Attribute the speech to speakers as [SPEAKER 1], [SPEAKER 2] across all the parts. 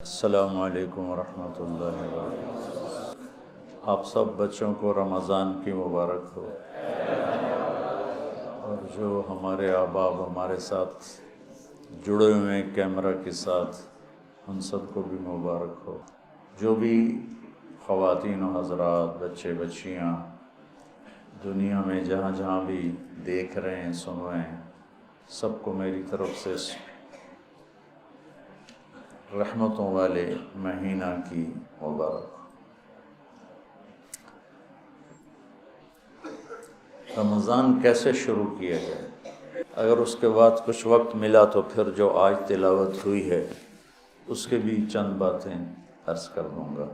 [SPEAKER 1] السلام علیکم ورحمۃ اللہ وبرکاتہ۔ آپ سب بچوں کو رمضان کی مبارک ہو، اور جو ہمارے احباب ہمارے ساتھ جڑے ہوئے ہیں کیمرہ کے ساتھ، ان سب کو بھی مبارک ہو۔ جو بھی خواتین و حضرات، بچے بچیاں دنیا میں جہاں جہاں بھی دیکھ رہے ہیں، سن رہے ہیں، سب کو میری طرف سے رحمتوں والے مہینہ کی مبارک۔ رمضان کیسے شروع کیا گیا؟ اگر اس کے بعد کچھ وقت ملا تو پھر جو آج تلاوت ہوئی ہے اس کے بھی چند باتیں عرض کر دوں گا،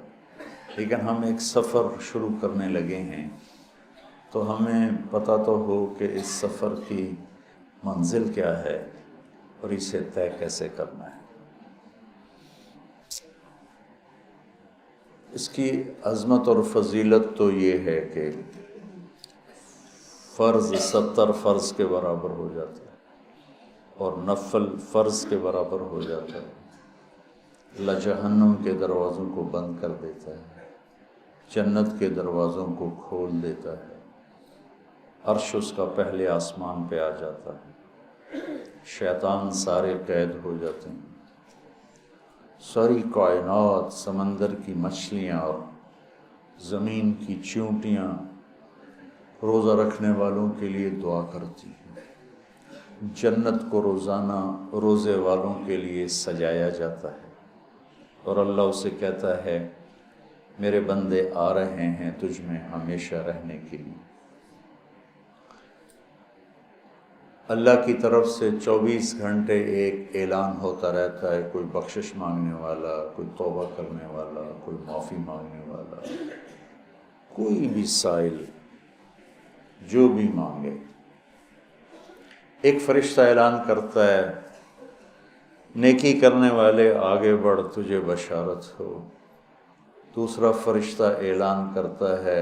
[SPEAKER 1] لیکن ہم ایک سفر شروع کرنے لگے ہیں تو ہمیں پتہ تو ہو کہ اس سفر کی منزل کیا ہے اور اسے طے کیسے کرنا ہے۔ اس کی عظمت اور فضیلت تو یہ ہے کہ فرض 70 فرض کے برابر ہو جاتا ہے اور نفل فرض کے برابر ہو جاتا ہے۔ اللہ جہنم کے دروازوں کو بند کر دیتا ہے، جنت کے دروازوں کو کھول دیتا ہے، عرش اس کا پہلے آسمان پہ آ جاتا ہے، شیطان سارے قید ہو جاتے ہیں، ساری کائنات، سمندر کی مچھلیاں اور زمین کی چیونٹیاں روزہ رکھنے والوں کے لیے دعا کرتی ہیں، جنت کو روزانہ روزے والوں کے لیے سجایا جاتا ہے، اور اللہ اسے کہتا ہے میرے بندے آ رہے ہیں تجھ میں ہمیشہ رہنے کے لیے۔ اللہ کی طرف سے 24 گھنٹے ایک اعلان ہوتا رہتا ہے، کوئی بخشش مانگنے والا، کوئی توبہ کرنے والا، کوئی معافی مانگنے والا، کوئی بھی سائل جو بھی مانگے، ایک فرشتہ اعلان کرتا ہے نیکی کرنے والے آگے بڑھ تجھے بشارت ہو، دوسرا فرشتہ اعلان کرتا ہے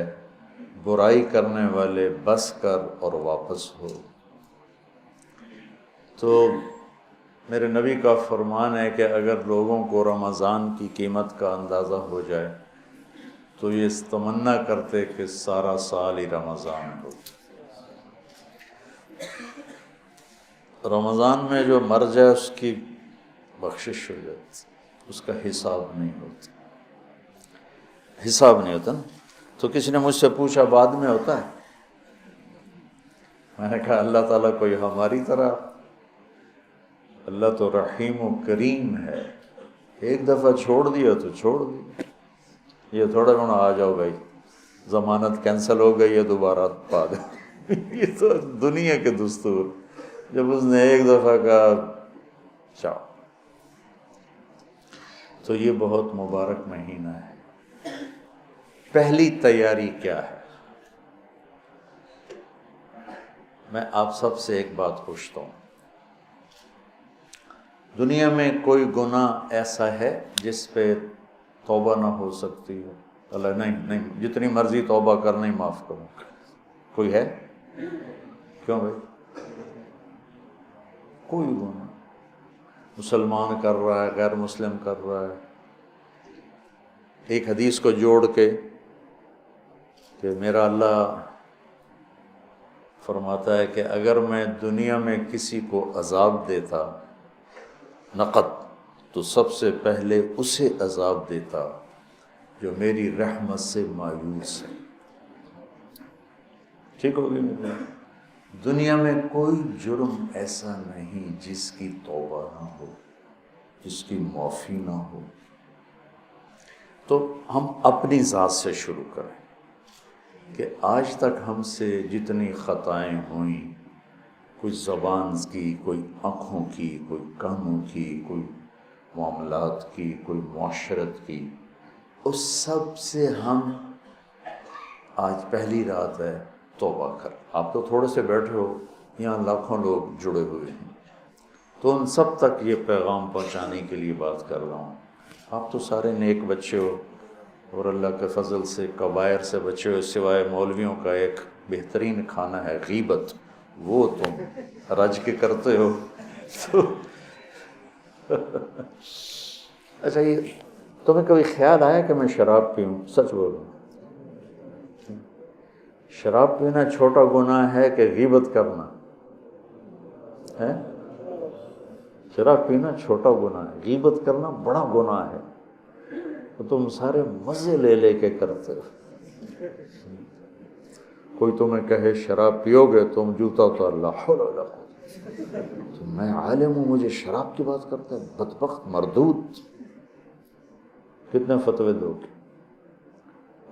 [SPEAKER 1] برائی کرنے والے بس کر اور واپس ہو۔ تو میرے نبی کا فرمان ہے کہ اگر لوگوں کو رمضان کی قیمت کا اندازہ ہو جائے تو یہ تمنا کرتے کہ سارا سال ہی رمضان ہو۔ رمضان میں جو مر جائے اس کی بخشش ہو جاتی، اس کا حساب نہیں ہوتا، حساب نہیں ہوتا نا۔ تو کسی نے مجھ سے پوچھا بعد میں ہوتا ہے؟ میں نے کہا اللہ تعالیٰ کوئی ہماری طرح، اللہ تو رحیم و کریم ہے، ایک دفعہ چھوڑ دیا تو چھوڑ دیا، یہ تھوڑا ہونا آ جاؤ بھائی ضمانت کینسل ہو گئی ہے دوبارہ پا دو۔ یہ تو دنیا کے دستور، جب اس نے ایک دفعہ کہا چاؤ۔ تو یہ بہت مبارک مہینہ ہے۔ پہلی تیاری کیا ہے؟ میں آپ سب سے ایک بات پوچھتا ہوں، دنیا میں کوئی گناہ ایسا ہے جس پہ توبہ نہ ہو سکتی ہو؟ اللہ نہیں، جتنی مرضی توبہ کر نہیں معاف کروں، کوئی ہے؟ کیوں بھائی؟ کوئی گناہ، مسلمان کر رہا ہے، غیر مسلم کر رہا ہے، ایک حدیث کو جوڑ کے کہ میرا اللہ فرماتا ہے کہ اگر میں دنیا میں کسی کو عذاب دیتا نقد تو سب سے پہلے اسے عذاب دیتا جو میری رحمت سے مایوس ہے۔ ٹھیک ہوگی؟ دنیا میں کوئی جرم ایسا نہیں جس کی توبہ نہ ہو، جس کی معافی نہ ہو۔ تو ہم اپنی ذات سے شروع کریں کہ آج تک ہم سے جتنی خطائیں ہوئیں، کوئی زبان کی، کوئی آنکھوں کی، کوئی کانوں کی، کوئی معاملات کی، کوئی معاشرت کی، اس سب سے ہم آج پہلی رات ہے توبہ کر۔ آپ تو تھوڑے سے بیٹھے ہو، یہاں لاکھوں لوگ جڑے ہوئے ہیں، تو ان سب تک یہ پیغام پہنچانے کے لیے بات کر رہا ہوں۔ آپ تو سارے نیک بچے ہو اور اللہ کے فضل سے کبائر سے بچے ہو، سوائے مولویوں کا ایک بہترین کھانا ہے غیبت، وہ تم رج کے کرتے ہو۔ اچھا یہ تمہیں کبھی خیال آیا کہ میں شراب پیوں؟ سچ بولوں، شراب پینا چھوٹا گناہ ہے کہ غیبت کرنا ہے؟ شراب پینا چھوٹا گناہ ہے، غیبت کرنا بڑا گناہ ہے، تو تم سارے مزے لے لے کے کرتے ہو۔ کوئی تمہیں کہے شراب پیو گے، تم جوتا تو اللہ حول ولا قوت، تو میں عالم ہوں مجھے شراب کی بات کرتا ہے، بدبخت مردود، کتنے فتوے دو گے؟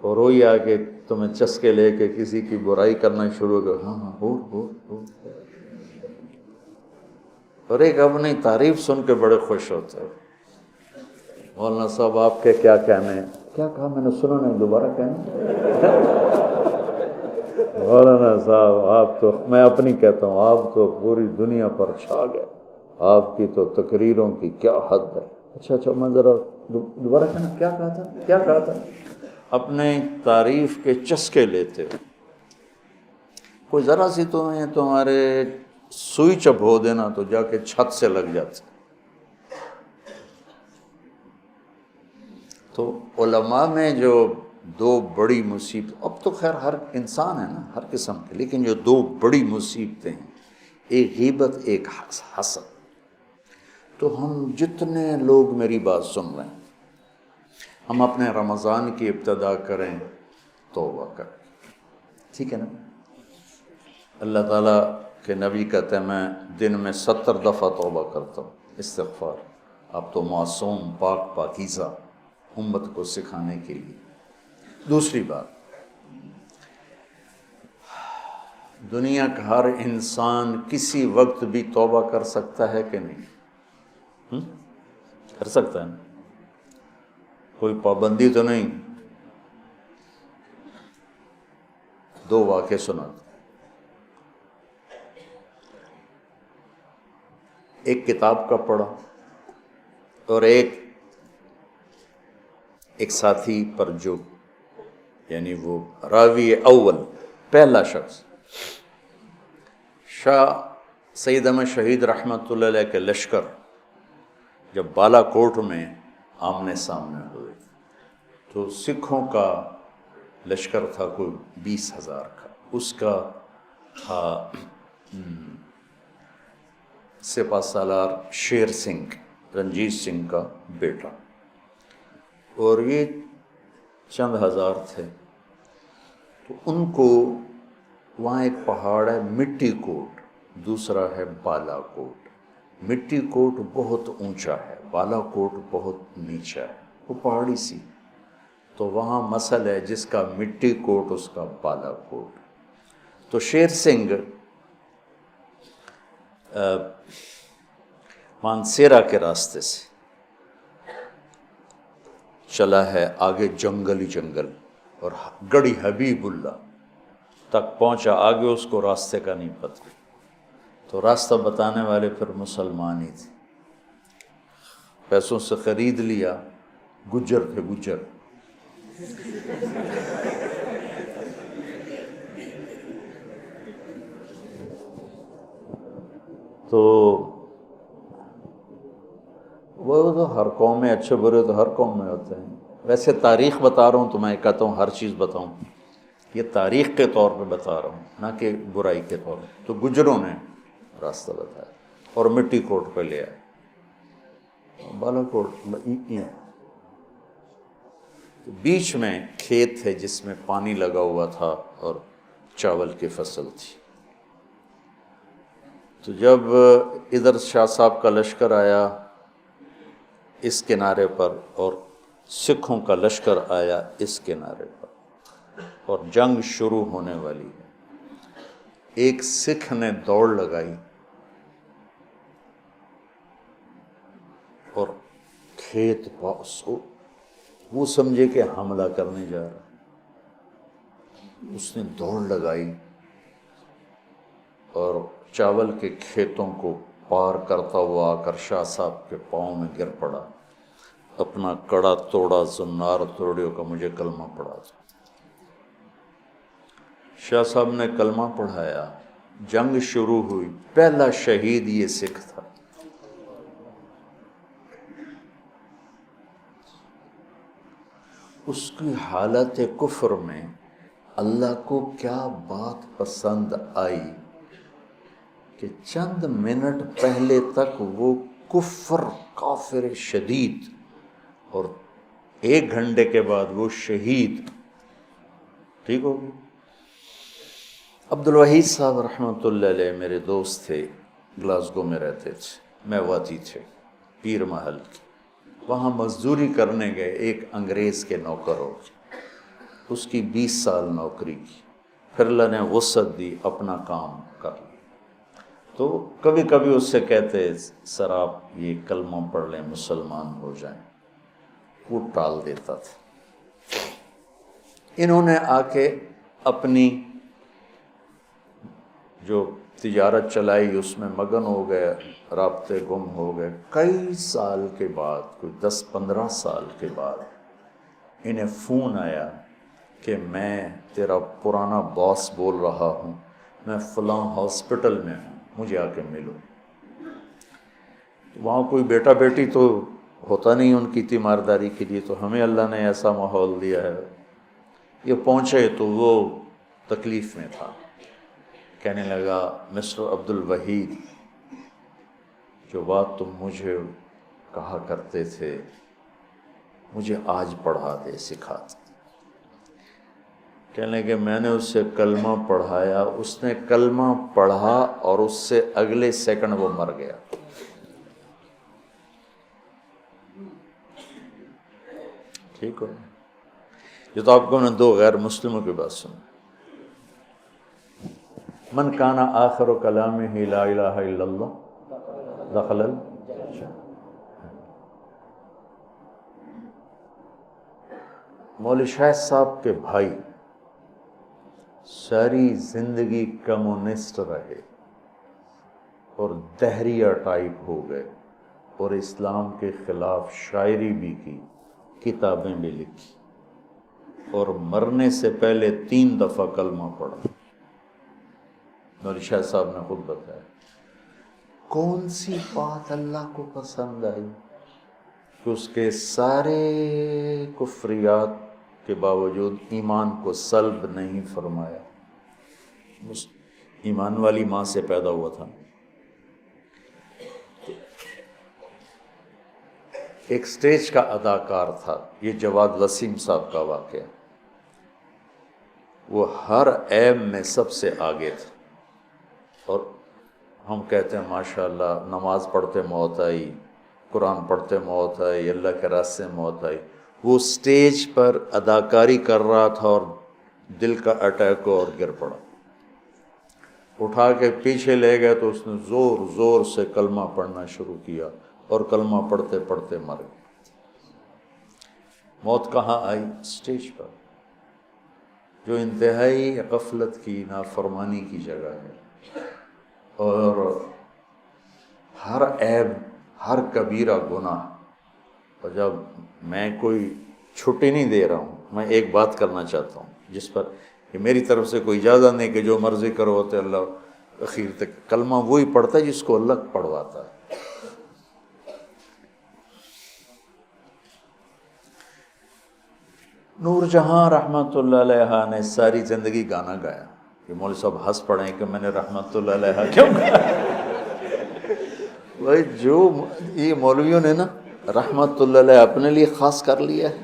[SPEAKER 1] اور وہی آ کے تمہیں چسکے لے کے کسی کی برائی کرنا شروع کر، ہاں ہاں ہو۔ اور ایک اپنی تعریف سن کے بڑے خوش ہوتے ہیں، مولانا صاحب آپ کے کیا کہنے ہیں؟ کیا کہا میں نے سنا نہیں، دوبارہ کہنا۔ مولانا صاحب آپ تو، میں اپنی کہتا ہوں، آپ تو پوری دنیا پر چھا گئے، آپ کی تو تقریروں کی کیا حد ہے۔ اچھا میں ذرا دوبارہ کہنا، کیا کہا تھا؟ اپنے تعریف کے چسکے لیتے ہو، کوئی ذرا سی تمہارے سوئی چبھو دینا تو جا کے چھت سے لگ جاتے۔ تو علماء میں جو دو بڑی مصیبت، اب تو خیر ہر انسان ہے نا ہر قسم کے، لیکن جو دو بڑی مصیبتیں ہیں، ایک غیبت ایک حسد۔ تو ہم جتنے لوگ میری بات سن رہے ہیں، ہم اپنے رمضان کی ابتدا کریں توبہ کریں، ٹھیک ہے نا؟ اللہ تعالیٰ کے نبی کہتے ہیں میں دن میں 70 دفعہ توبہ کرتا ہوں، استغفار۔ اب تو معصوم پاکیزہ امت کو سکھانے کے لیے۔ دوسری بات، دنیا کا ہر انسان کسی وقت بھی توبہ کر سکتا ہے کہ نہیں؟ کر سکتا ہے نا؟ کوئی پابندی تو نہیں۔ دو واقعے سناتا، ایک کتاب کا پڑھا اور ایک ساتھی پر جو یعنی وہ راوی اول پہلا شخص، شاہ سید احمد شہید رحمۃ اللہ علیہ کے لشکر جب بالا کوٹ میں آمنے سامنے ہوئے تو سکھوں کا لشکر تھا کوئی 20,000 کا، اس کا تھا سپہ سالار شیر سنگھ، رنجیت سنگھ کا بیٹا، اور یہ چند ہزار تھے۔ تو ان کو وہاں ایک پہاڑ ہے مٹی کوٹ، دوسرا ہے بالا کوٹ۔ مٹی کوٹ بہت اونچا ہے، بالا کوٹ بہت نیچا ہے، وہ پہاڑی سی، تو وہاں مسل ہے جس کا مٹی کوٹ اس کا بالا کوٹ۔ تو شیر سنگھ مانسیرا کے راستے سے چلا ہے، آگے جنگل ہی جنگل، اور گڑھی حبیب اللہ تک پہنچا، آگے اس کو راستے کا نہیں پتہ۔ تو راستہ بتانے والے پھر مسلمان ہی تھے، پیسوں سے خرید لیا، گجر تھے گجر۔ تو وہ تو ہر قوم میں اچھے برے تو ہر قوم میں ہوتے ہیں۔ ویسے تاریخ بتا رہا ہوں تو میں کہتا ہوں ہر چیز بتاؤں، یہ تاریخ کے طور پہ بتا رہا ہوں نہ کہ برائی کے طور پہ۔ تو گجروں نے راستہ بتایا اور مٹی کوٹ پہ لے آئے، بالا کوٹ بیچ میں کھیت تھے جس میں پانی لگا ہوا تھا اور چاول کی فصل تھی۔ تو جب ادھر شاہ صاحب کا لشکر آیا اس کنارے پر اور سکھوں کا لشکر آیا اس کنارے پر، اور جنگ شروع ہونے والی ہے، ایک سکھ نے دوڑ لگائی اور کھیت پاس، وہ سمجھے کہ حملہ کرنے جا رہا، اس نے دوڑ لگائی اور چاول کے کھیتوں کو پار کرتا ہوا آ کر شاہ صاحب کے پاؤں میں گر پڑا، اپنا کڑا توڑا، زنار توڑیو کا مجھے کلمہ پڑھا تھا۔ شاہ صاحب نے کلمہ پڑھایا، جنگ شروع ہوئی، پہلا شہید یہ سکھ تھا۔ اس کی حالت کفر میں اللہ کو کیا بات پسند آئی کہ چند منٹ پہلے تک وہ کفر کافر شدید، اور 1 گھنٹے کے بعد وہ شہید، ٹھیک ہوگی۔ عبدالوحید صاحب رحمۃ اللہ علیہ میرے دوست تھے، گلاسگو میں رہتے تھے، میواتی تھے، پیر محل کی۔ وہاں مزدوری کرنے گئے، ایک انگریز کے نوکر ہو گئے، اس کی 20 سال نوکری کی، پھر اللہ نے وسعت دی، اپنا کام کر لیا۔ تو کبھی کبھی اس سے کہتے سر آپ یہ کلمہ پڑھ لیں، مسلمان ہو جائیں، وہ ٹال دیتا تھا۔ انہوں نے آ کے اپنی جو تجارت چلائی اس میں مگن ہو گئے، رابطے گم ہو گئے۔ کئی سال کے بعد، کوئی 10-15 سال کے بعد انہیں فون آیا کہ میں تیرا پرانا باس بول رہا ہوں، میں فلاں ہاسپٹل میں ہوں، مجھے آ کے ملو۔ وہاں کوئی بیٹا بیٹی تو ہوتا نہیں ان کی تیمارداری کے لیے، تو ہمیں اللہ نے ایسا ماحول دیا ہے۔ یہ پہنچے تو وہ تکلیف میں تھا، کہنے لگا مسٹر عبدالوحید، جو بات تم مجھے کہا کرتے تھے مجھے آج پڑھا دے، سکھا دے۔ کہنے لگے میں نے اس سے کلمہ پڑھایا، اس نے کلمہ پڑھا اور اس سے اگلے سیکنڈ وہ مر گیا۔ ٹھیک ہو؟ یہ تو آپ کو نے 2 غیر مسلموں کی بات سنی۔ من کان آخر کلامہ لا الہ الا اللہ دخل الجنہ۔ مولوی شاہ صاحب کے بھائی ساری زندگی کمیونسٹ رہے اور دہریہ ٹائپ ہو گئے، اور اسلام کے خلاف شاعری بھی کی، کتابیں بھی لکھی، اور مرنے سے پہلے 3 دفعہ کلمہ پڑھا۔ مولوی شاہ صاحب نے خود بتایا۔ کون سی بات اللہ کو پسند آئی کہ اس کے سارے کفریات کے باوجود ایمان کو سلب نہیں فرمایا؟ ایمان والی ماں سے پیدا ہوا تھا۔ ایک سٹیج کا اداکار تھا، یہ جواد وسیم صاحب کا واقعہ، وہ ہر عیب میں سب سے آگے تھا، اور ہم کہتے ہیں ماشاءاللہ نماز پڑھتے موت آئی، قرآن پڑھتے موت آئی، اللہ کے راستے موت آئی۔ وہ سٹیج پر اداکاری کر رہا تھا اور دل کا اٹیک ہوا اور گر پڑا۔ اٹھا کے پیچھے لے گئے تو اس نے زور زور سے کلمہ پڑھنا شروع کیا، اور کلمہ پڑھتے پڑھتے مر گیا۔ موت کہاں آئی؟ سٹیج پر، جو انتہائی غفلت کی، نافرمانی کی جگہ ہے، اور ہر عیب، ہر کبیرہ گناہ۔ اور جب میں کوئی چھٹی نہیں دے رہا ہوں، میں ایک بات کرنا چاہتا ہوں جس پر کہ میری طرف سے کوئی اجازت نہیں کہ جو مرضی کرو ہوتے اللہ اخیر تک کلمہ وہی پڑھتا ہے جس کو اللہ پڑھواتا ہے۔ نور جہاں رحمۃ اللہ علیہ نے ساری زندگی گانا گایا، کہ مولوی صاحب ہنس پڑے کہ میں نے رحمۃ اللہ علیہ کیوں گایا؟ بھائی جو یہ مولویوں نے نا رحمۃ اللہ علیہ اپنے لیے خاص کر لیا ہے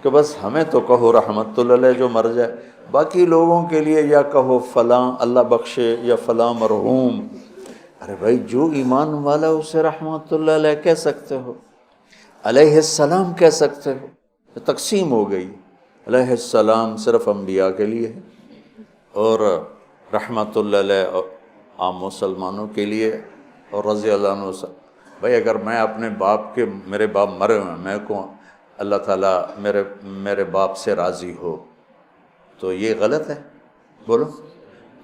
[SPEAKER 1] کہ بس ہمیں تو کہو رحمۃ اللہ علیہ جو مر جائے، باقی لوگوں کے لیے یا کہو فلاں اللہ بخشے یا فلاں مرحوم۔ ارے بھائی جو ایمان والا اسے رحمۃ اللہ علیہ کہہ سکتے ہو، علیہ السلام کہہ سکتے ہو۔ تقسیم ہو گئی، علیہ السلام صرف انبیاء کے لیے ہے، اور رحمۃ اللہ علیہ عام مسلمانوں کے لیے، اور رضی اللہ عنہ سے۔ بھائی اگر میں اپنے باپ کے، میرے باپ مرے ہوئے ہیں، میں کہوں اللہ تعالیٰ میرے باپ سے راضی ہو، تو یہ غلط ہے؟ بولو،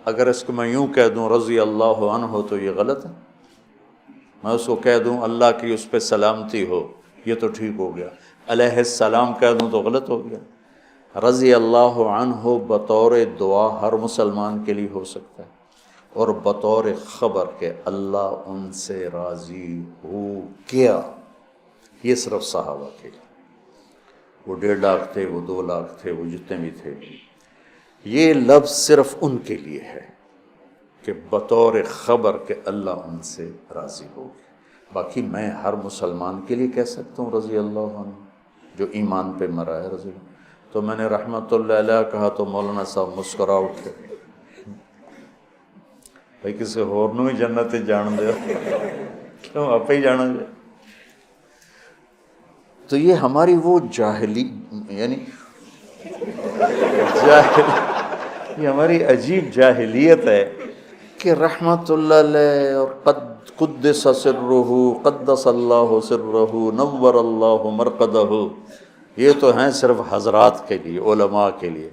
[SPEAKER 1] اگر اس کو میں یوں کہہ دوں رضی اللہ عنہ تو یہ غلط ہے؟ میں اس کو کہہ دوں اللہ کی اس پہ سلامتی ہو، یہ تو ٹھیک ہو گیا۔ علیہ السلام کہہ دوں تو غلط ہو گیا۔ رضی اللہ عنہ بطور دعا ہر مسلمان کے لیے ہو سکتا ہے، اور بطور خبر کہ اللہ ان سے راضی ہو گیا، یہ صرف صحابہ کے لیے۔ وہ 1.5 لاکھ تھے، وہ 2 لاکھ تھے، وہ جتنے بھی تھے، یہ لفظ صرف ان کے لیے ہے کہ بطور خبر کہ اللہ ان سے راضی ہو گیا۔ باقی میں ہر مسلمان کے لیے کہہ سکتا ہوں رضی اللہ عنہ، جو ایمان پہ مرا ہے رضی اللہ۔ تو میں نے رحمت اللہ علیہ کہا تو مولانا صاحب مسکرا اٹھے، بھائی کسی اور نو ہی جنت جان دے، کیوں آپ ہی جانا جائے؟ تو یہ ہماری وہ جاہلی، یعنی یہ ہماری عجیب جاہلیت ہے کہ رحمت اللہ علیہ اور قدس سرہ، قدس اللہ سرہ، نور اللہ مرقدہ، یہ تو ہیں صرف حضرات کے لیے، علماء کے لیے۔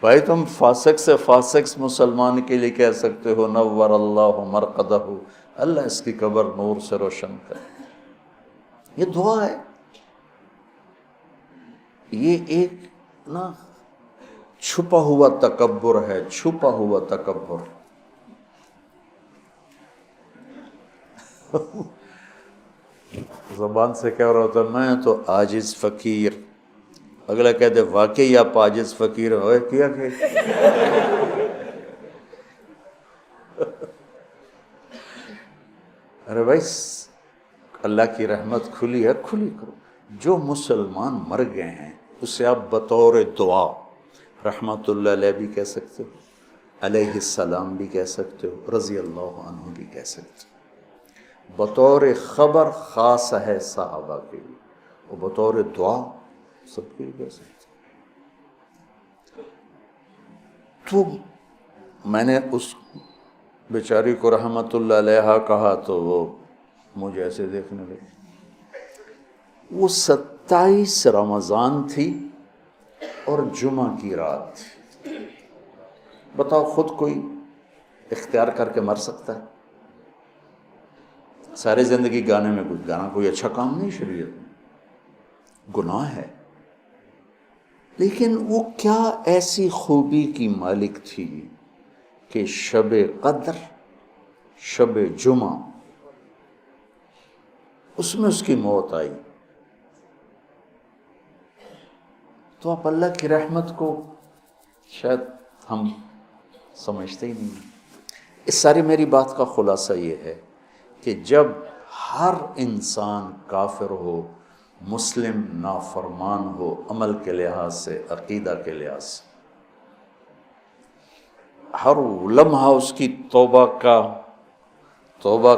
[SPEAKER 1] بھائی تم فاسق سے فاسق مسلمان کے لیے کہہ سکتے ہو نور اللہ مرقدہ، اللہ اس کی قبر نور سے روشن کرے، یہ دعا ہے۔ یہ ایک نا چھپا ہوا تکبر ہے، چھپا ہوا تکبر۔ زبان سے کہہ رہا ہوتا میں تو عاجز فقیر، اگلا کہتے واقعی آپ عاجز فقیر ہوئے کیا کہ ارے بھائی اللہ کی رحمت کھلی ہے، کھلی کرو۔ جو مسلمان مر گئے ہیں اسے آپ بطور دعا رحمت اللہ علیہ بھی کہہ سکتے ہو، علیہ السلام بھی کہہ سکتے ہو، رضی اللہ عنہ بھی کہہ سکتے ہو۔ بطور خبر خاص ہے صحابہ کے لیے، اور بطور دعا سب کے لیے کہہ سکتے ہو۔ تو میں نے اس بیچاری کو رحمت اللہ علیہ کہا تو وہ مجھے ایسے دیکھنے لگے۔ وہ 27 رمضان تھی اور جمعہ کی رات تھی۔ بتاؤ خود کوئی اختیار کر کے مر سکتا ہے؟ ساری زندگی گانے میں کچھ گانا کوئی اچھا کام نہیں شریعت میں، گناہ ہے، لیکن وہ کیا ایسی خوبی کی مالک تھی کہ شب قدر، شب جمعہ، اس میں اس کی موت آئی۔ تو آپ اللہ کی رحمت کو شاید ہم سمجھتے ہی نہیں۔ اس ساری میری بات کا خلاصہ یہ ہے کہ جب ہر انسان کافر ہو، مسلم نافرمان ہو، عمل کے لحاظ سے، عقیدہ کے لحاظ سے، ہر لمحہ اس کی توبہ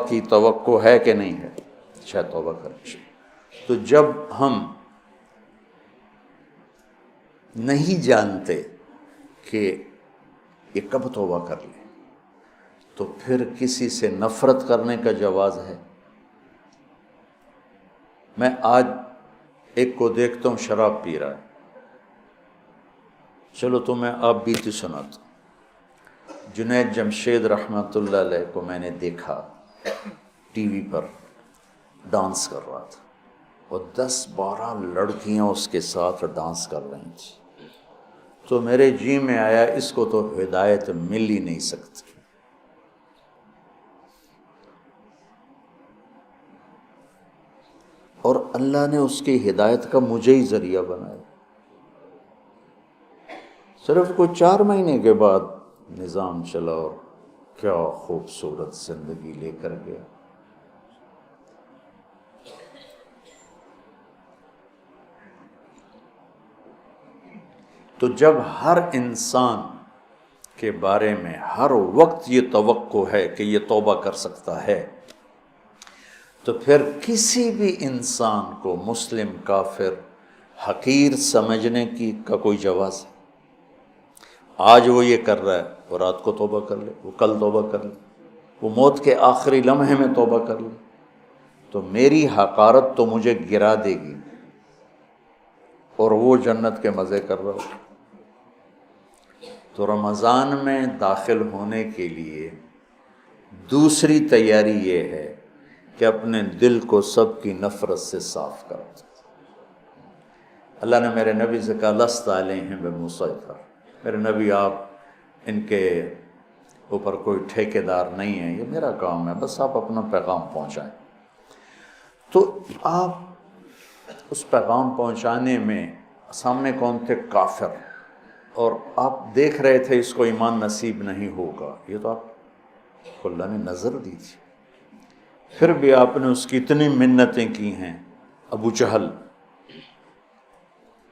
[SPEAKER 1] کی توقع ہے کہ نہیں ہے، شاید توبہ کرے۔ تو جب ہم نہیں جانتے کہ یہ کب توبہ کر لیں، تو پھر کسی سے نفرت کرنے کا جواز ہے؟ میں آج ایک کو دیکھتا ہوں شراب پی رہا ہے، چلو تو میں آپ بیتی سناتا ہوں۔ جنید جمشید رحمۃ اللہ علیہ کو میں نے دیکھا ٹی وی پر ڈانس کر رہا تھا، اور 10-12 لڑکیاں اس کے ساتھ ڈانس کر رہی تھیں۔ تو میرے جی میں آیا اس کو تو ہدایت مل ہی نہیں سکتی۔ اور اللہ نے اس کی ہدایت کا مجھے ہی ذریعہ بنایا۔ صرف کوئی 4 مہینے کے بعد نظام چلا اور کیا خوبصورت زندگی لے کر گیا۔ تو جب ہر انسان کے بارے میں ہر وقت یہ توقع ہے کہ یہ توبہ کر سکتا ہے، تو پھر کسی بھی انسان کو مسلم کافر حقیر سمجھنے کا کوئی جواز ہے؟ آج وہ یہ کر رہا ہے، وہ رات کو توبہ کر لے، وہ کل توبہ کر لے، وہ موت کے آخری لمحے میں توبہ کر لے، تو میری حقارت تو مجھے گرا دے گی، اور وہ جنت کے مزے کر رہا ہو۔ تو رمضان میں داخل ہونے کے لیے دوسری تیاری یہ ہے کہ اپنے دل کو سب کی نفرت سے صاف کر دو۔ اللہ نے میرے نبی سے کہا لست علیہم بمسیطر، میرے نبی آپ ان کے اوپر کوئی ٹھیکیدار نہیں ہیں، یہ میرا کام ہے، بس آپ اپنا پیغام پہنچائیں۔ تو آپ اس پیغام پہنچانے میں سامنے کون تھے؟ کافر، اور آپ دیکھ رہے تھے اس کو ایمان نصیب نہیں ہوگا، یہ تو آپ کو اللہ نے نظر دی تھی، پھر بھی آپ نے اس کی اتنی منتیں کی ہیں۔ ابو جہل،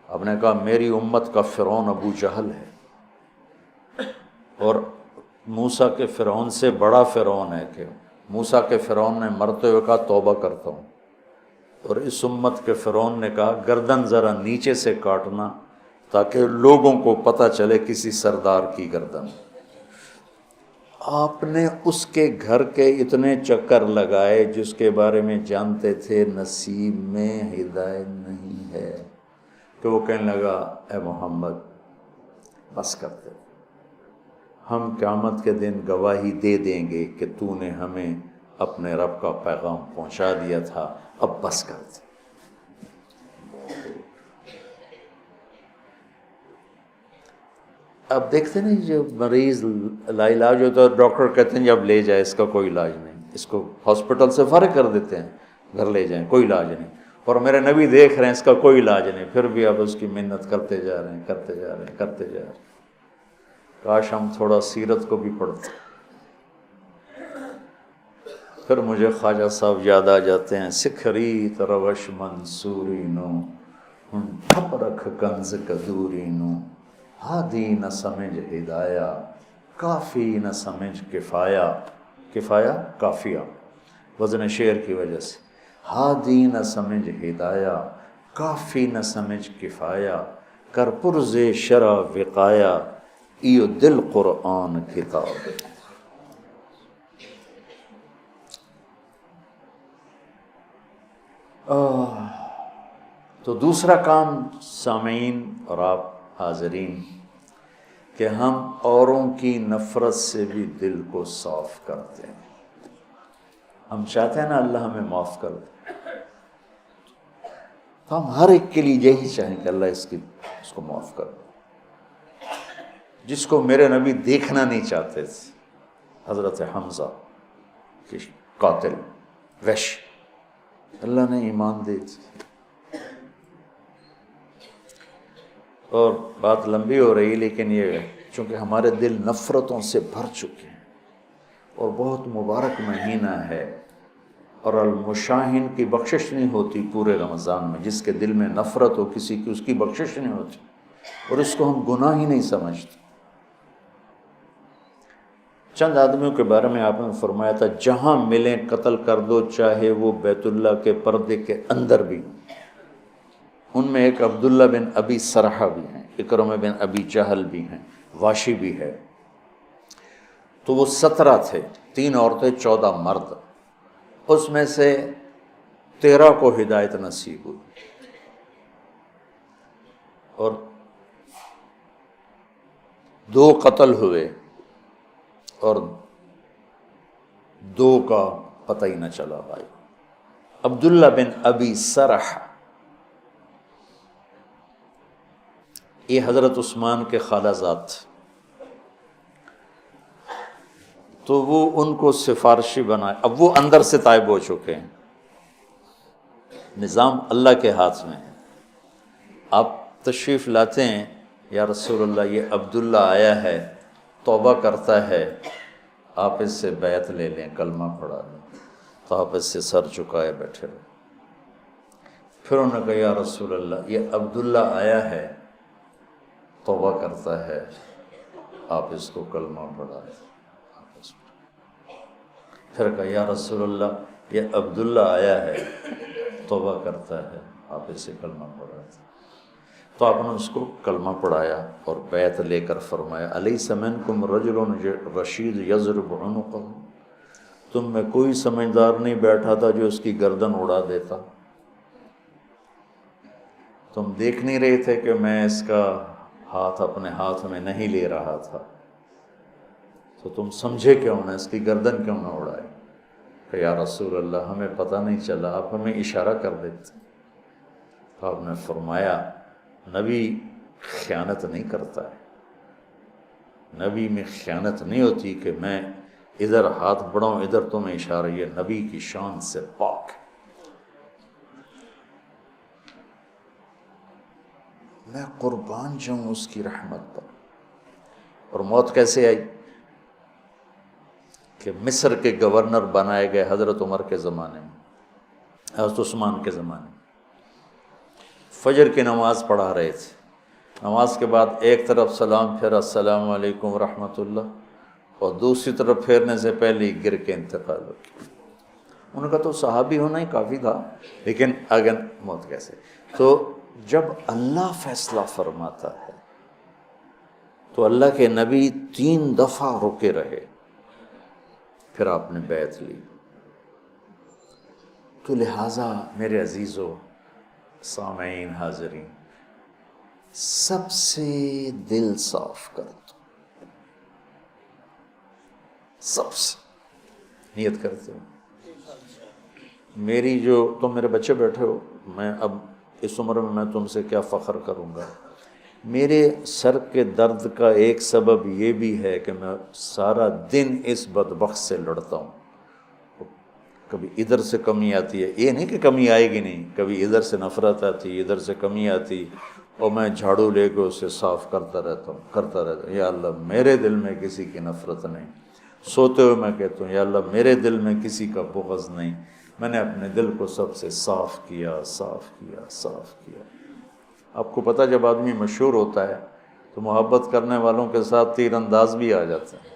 [SPEAKER 1] آپ نے کہا میری امت کا فرعون ابو جہل ہے، اور موسیٰ کے فرعون سے بڑا فرعون ہے کہ موسیٰ کے فرعون نے مرتے ہوئے کہا توبہ کرتا ہوں، اور اس امت کے فرعون نے کہا گردن ذرا نیچے سے کاٹنا تاکہ لوگوں کو پتہ چلے کسی سردار کی گردن۔ آپ نے اس کے گھر کے اتنے چکر لگائے جس کے بارے میں جانتے تھے نصیب میں ہدایت نہیں ہے، کہ وہ کہنے لگا اے محمد بس کرتے، ہم قیامت کے دن گواہی دے دیں گے کہ تو نے ہمیں اپنے رب کا پیغام پہنچا دیا تھا، اب بس کرتے۔ اب دیکھتے نہیں جو مریض لا علاج ہوتا ہے ڈاکٹر کہتے ہیں جب لے جائے، اس کا کوئی علاج نہیں، اس کو ہاسپٹل سے فارغ کر دیتے ہیں، گھر لے جائیں کوئی علاج نہیں، اور میرے نبی دیکھ رہے ہیں اس کا کوئی علاج نہیں، پھر بھی اب اس کی محنت کرتے جا رہے ہیں، کرتے جا رہے ہیں، کرتے جا رہے ہیں۔ کاش ہم تھوڑا سیرت کو بھی پڑھتے۔ پھر مجھے خواجہ صاحب یاد آ جاتے ہیں، سکھری تروش منصوری نو ٹھپ رکھ کنز کدوری نو، ہادی نہ سمجھ ہدایہ کافی نہ سمجھ کفایہ، کفایہ کافیہ وزن شعر کی وجہ سے، ہادی نہ سمجھ ہدایہ کافی نہ سمجھ کفایہ، کر پرز شرع وقایہ ایو دل قرآن کتاب۔ تو دوسرا کام سامعین اور آپ حاضرین کہ ہم اوروں کی نفرت سے بھی دل کو صاف کرتے ہیں۔ ہم چاہتے ہیں نا اللہ ہمیں معاف کر دے، تو ہم ہر ایک کے لیے یہی چاہیں کہ اللہ اس کو معاف کر دے۔ جس کو میرے نبی دیکھنا نہیں چاہتے تھے، حضرت حمزہ کے قاتل وحش، اللہ نے ایمان دے دی۔ اور بات لمبی ہو رہی لیکن یہ چونکہ ہمارے دل نفرتوں سے بھر چکے ہیں، اور بہت مبارک مہینہ ہے، اور المشاہین کی بخشش نہیں ہوتی پورے رمضان میں، جس کے دل میں نفرت ہو کسی کی اس کی بخشش نہیں ہوتی، اور اس کو ہم گناہ ہی نہیں سمجھتے۔ چند آدمیوں کے بارے میں آپ نے فرمایا تھا جہاں ملیں قتل کر دو، چاہے وہ بیت اللہ کے پردے کے اندر بھی۔ ان میں ایک عبداللہ بن ابی سرحہ بھی ہیں، اکرمہ بن ابی جہل بھی ہیں، واشی بھی ہے۔ تو وہ 17 تھے، 3 عورتیں 14 مرد، اس میں سے 13 کو ہدایت نصیب ہوئی، اور 2 قتل ہوئے، اور 2 کا پتہ ہی نہ چلا بھائی۔ عبداللہ بن ابی سرحہ یہ حضرت عثمان کے خالہ زاد تھے، تو وہ ان کو سفارشی بنائے۔ اب وہ اندر سے تائب ہو چکے ہیں، نظام اللہ کے ہاتھ میں ہے۔ آپ تشریف لاتے ہیں یا رسول اللہ یہ عبداللہ آیا ہے، توبہ کرتا ہے، آپ اس سے بیعت لے لیں، کلمہ پڑھا لیں، تو آپ اس سے سر چکائے بیٹھے رہے۔ پھر انہوں نے کہا یا رسول اللہ یہ عبداللہ آیا ہے، توبہ کرتا ہے، آپ اس کو کلمہ پڑھا لیں۔ پھر کہا یا رسول اللہ یہ عبداللہ آیا ہے، توبہ کرتا ہے، آپ اسے کلمہ پڑھا دیں۔ تو آپ نے اس کو کلمہ پڑھایا اور بیعت لے کر فرمایا الیس منکم رجل رشید یضرب عنقہ، تم میں کوئی سمجھدار نہیں بیٹھا تھا جو اس کی گردن اڑا دیتا؟ تم دیکھ نہیں رہے تھے کہ میں اس کا ہاتھ اپنے ہاتھ میں نہیں لے رہا تھا، تو تم سمجھے کیوں نہ، اس کی گردن کیوں نہ اڑائے؟ کہ یا رسول اللہ ہمیں پتہ نہیں چلا، آپ ہمیں اشارہ کر دیتے۔ تو آپ نے فرمایا نبی خیانت نہیں کرتا ہے، نبی میں خیانت نہیں ہوتی کہ میں ادھر ہاتھ بڑھاؤں ادھر تمہیں اشارہ، یہ نبی کی شان سے پاک ہے۔ میں قربان جاؤں اس کی رحمت پر۔ اور موت کیسے آئی؟ کہ مصر کے گورنر بنائے گئے حضرت عمر کے زمانے میں، حضرت عثمان کے زمانے میں، فجر کی نماز پڑھا رہے تھے، نماز کے بعد ایک طرف سلام پھیرا السلام علیکم ورحمۃ اللہ، اور دوسری طرف پھیرنے سے پہلے ہی گر کے انتقال ہو گیا۔ ان کا تو صحابی ہونا ہی کافی تھا، لیکن اگر موت کیسے؟ تو جب اللہ فیصلہ فرماتا ہے تو اللہ کے نبی 3 دفعہ رکے رہے، پھر آپ نے بیعت لی۔ تو لہٰذا میرے عزیزو، سامعین، حاضرین، سب سے دل صاف کر دو، سب سے نیت کرتے ہو۔ میری جو تم میرے بچے بیٹھے ہو، میں اب اس عمر میں تم سے کیا فخر کروں گا۔ میرے سر کے درد کا ایک سبب یہ بھی ہے کہ میں سارا دن اس بدبخت سے لڑتا ہوں۔ کبھی ادھر سے کمی آتی ہے، یہ نہیں کہ کمی آئے گی نہیں، کبھی ادھر سے نفرت آتی، ادھر سے کمی آتی، اور میں جھاڑو لے کے اسے صاف کرتا رہتا ہوں، یا اللہ میرے دل میں کسی کی نفرت نہیں۔ سوتے ہوئے میں کہتا ہوں یا اللہ میرے دل میں کسی کا بغض نہیں، میں نے اپنے دل کو سب سے صاف کیا، صاف کیا، صاف کیا۔ آپ کو پتہ جب آدمی مشہور ہوتا ہے تو محبت کرنے والوں کے ساتھ تیر انداز بھی آ جاتے ہیں۔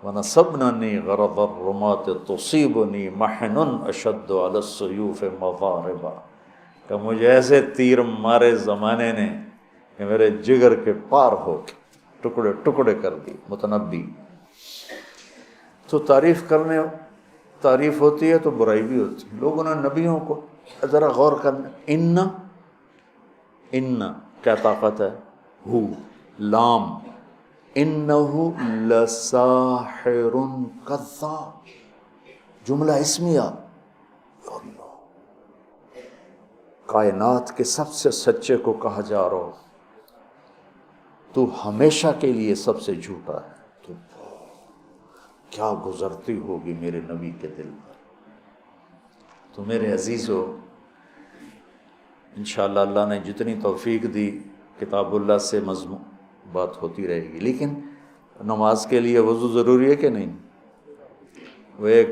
[SPEAKER 1] وَنَصَبْنَنِي غَرَضَ الرُّمَاةِ تُصِيبُنِي مَحْنٌ أَشَدُّ عَلَى السُّيُوفِ مَضَارِبًا، کہ مجھے ایسے تیر مارے زمانے نے کہ میرے جگر کے پار ہو کے ٹکڑے ٹکڑے کر دی۔ متنبی۔ تو تعریف ہوتی ہے تو برائی بھی ہوتی ہے۔ لوگوں نے نبیوں کو ذرا غور کرنا، ان کیا طاقت ہے؟ ہو، لام، انہو لساحر کذاب، جملہ اسمیہ، یا اللہ، کائنات کے سب سے سچے کو کہا جا رہا ہو تو ہمیشہ کے لیے سب سے جھوٹا ہے، تو کیا گزرتی ہوگی میرے نبی کے دل پر۔ تو میرے عزیزو، انشاءاللہ اللہ نے جتنی توفیق دی کتاب اللہ سے مضمون بات ہوتی رہے گی، لیکن نماز کے لیے وضو ضروری ہے کہ نہیں؟ وہ ایک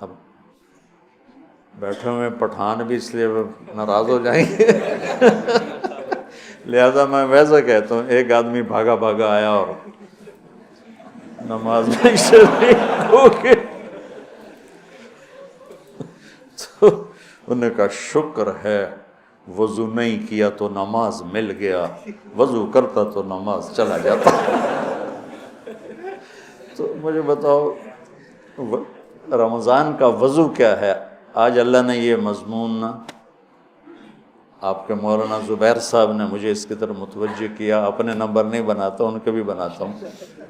[SPEAKER 1] اب بیٹھے ہوئے پٹھان بھی اس لیے ناراض ہو جائیں گے لہذا میں ویسا کہتا ہوں، ایک آدمی بھاگا بھاگا آیا اور نماز میں شریک ہو کے، تو انہوں نے کہا شکر ہے وضو نہیں کیا تو نماز مل گیا، وضو کرتا تو نماز چلا جاتا۔ تو مجھے بتاؤ رمضان کا وضو کیا ہے؟ آج اللہ نے یہ مضمون نا، آپ کے مولانا زبیر صاحب نے مجھے اس کی طرف متوجہ کیا، اپنے نمبر نہیں بناتا، ان کے بھی بناتا ہوں،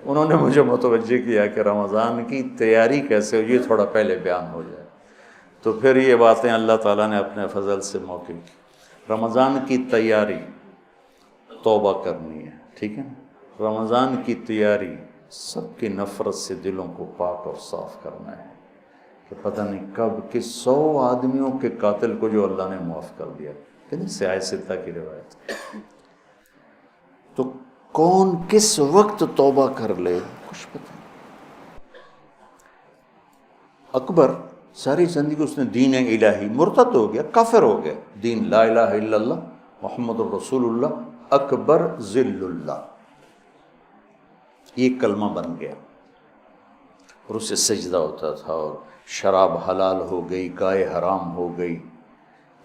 [SPEAKER 1] انہوں نے مجھے متوجہ کیا کہ رمضان کی تیاری کیسے ہو، یہ تھوڑا پہلے بیان ہو جائے۔ تو پھر یہ باتیں اللہ تعالیٰ نے اپنے فضل سے موقع کی۔ رمضان کی تیاری توبہ کرنی ہے، ٹھیک ہے نا؟ رمضان کی تیاری سب کی نفرت سے دلوں کو پاک اور صاف کرنا ہے، کہ پتہ نہیں کب کس 100 آدمیوں کے قاتل کو جو اللہ نے معاف کر دیا، سیاہ ستہ کی روایت۔ تو کون کس وقت توبہ کر لے کچھ پتہ نہیں۔ اکبر ساری زندگی اس نے دین الہی، مرتد ہو گیا، کافر ہو گیا، دین لا الہ الا اللہ محمد الرسول اللہ اکبر ذل اللہ، یہ کلمہ بن گیا، اور اسے سجدہ ہوتا تھا، اور شراب حلال ہو گئی، گائے حرام ہو گئی،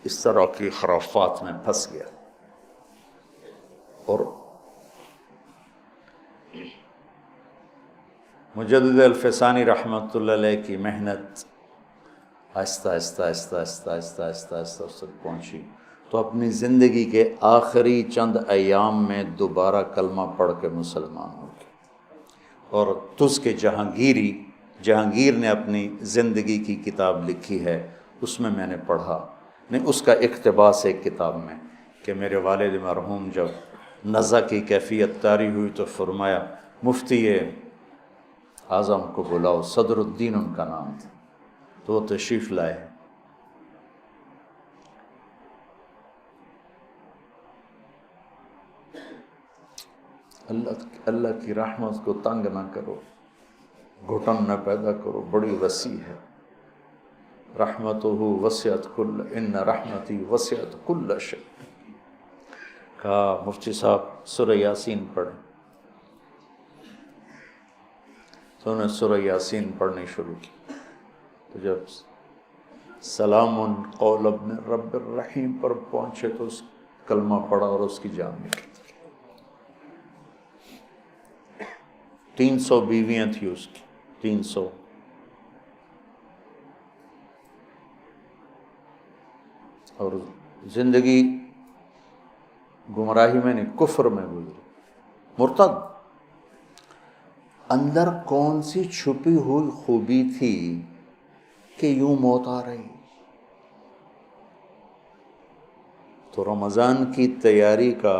[SPEAKER 1] اس طرح کی خرافات میں پھنس گیا۔ اور مجدد الفسانی رحمۃ اللہ علیہ کی محنت آہستہ آہستہ آہستہ آہستہ آہستہ آہستہ آہستہ اس تک پہنچی، تو اپنی زندگی کے آخری چند ایام میں دوبارہ کلمہ پڑھ کے مسلمان ہو گئے۔ اور تس کے جہانگیر نے اپنی زندگی کی کتاب لکھی ہے، اس میں نے پڑھا، نہیں اس کا اقتباس ایک کتاب میں، کہ میرے والد مرحوم جب نزع کی کیفیت طاری ہوئی تو فرمایا مفتی اعظم کو بلاؤ، صدر الدین ان کا نام تھا، تو وہ تشریف لائے. اللہ کی رحمت کو تنگ نہ کرو، گھٹن نہ پیدا کرو، بڑی وسیع ہے. رحمتہ وسعت کل، ان رحمتی وسعت کل شیء. کہا مفتی صاحب سورہ یاسین پڑھیں، تو انہوں نے سورہ یاسین پڑھنی شروع کی. تو جب سلام قولا من رب الرحیم پر پہنچے تو اس کلمہ پڑھا اور اس کی جان نکلی. 300 بیویاں تھیں اس کی، 300. اور زندگی گمراہی میں نہیں، کفر میں گزری، مرتد. اندر کون سی چھپی ہوئی خوبی تھی کہ یوں موت آ رہی. تو رمضان کی تیاری کا،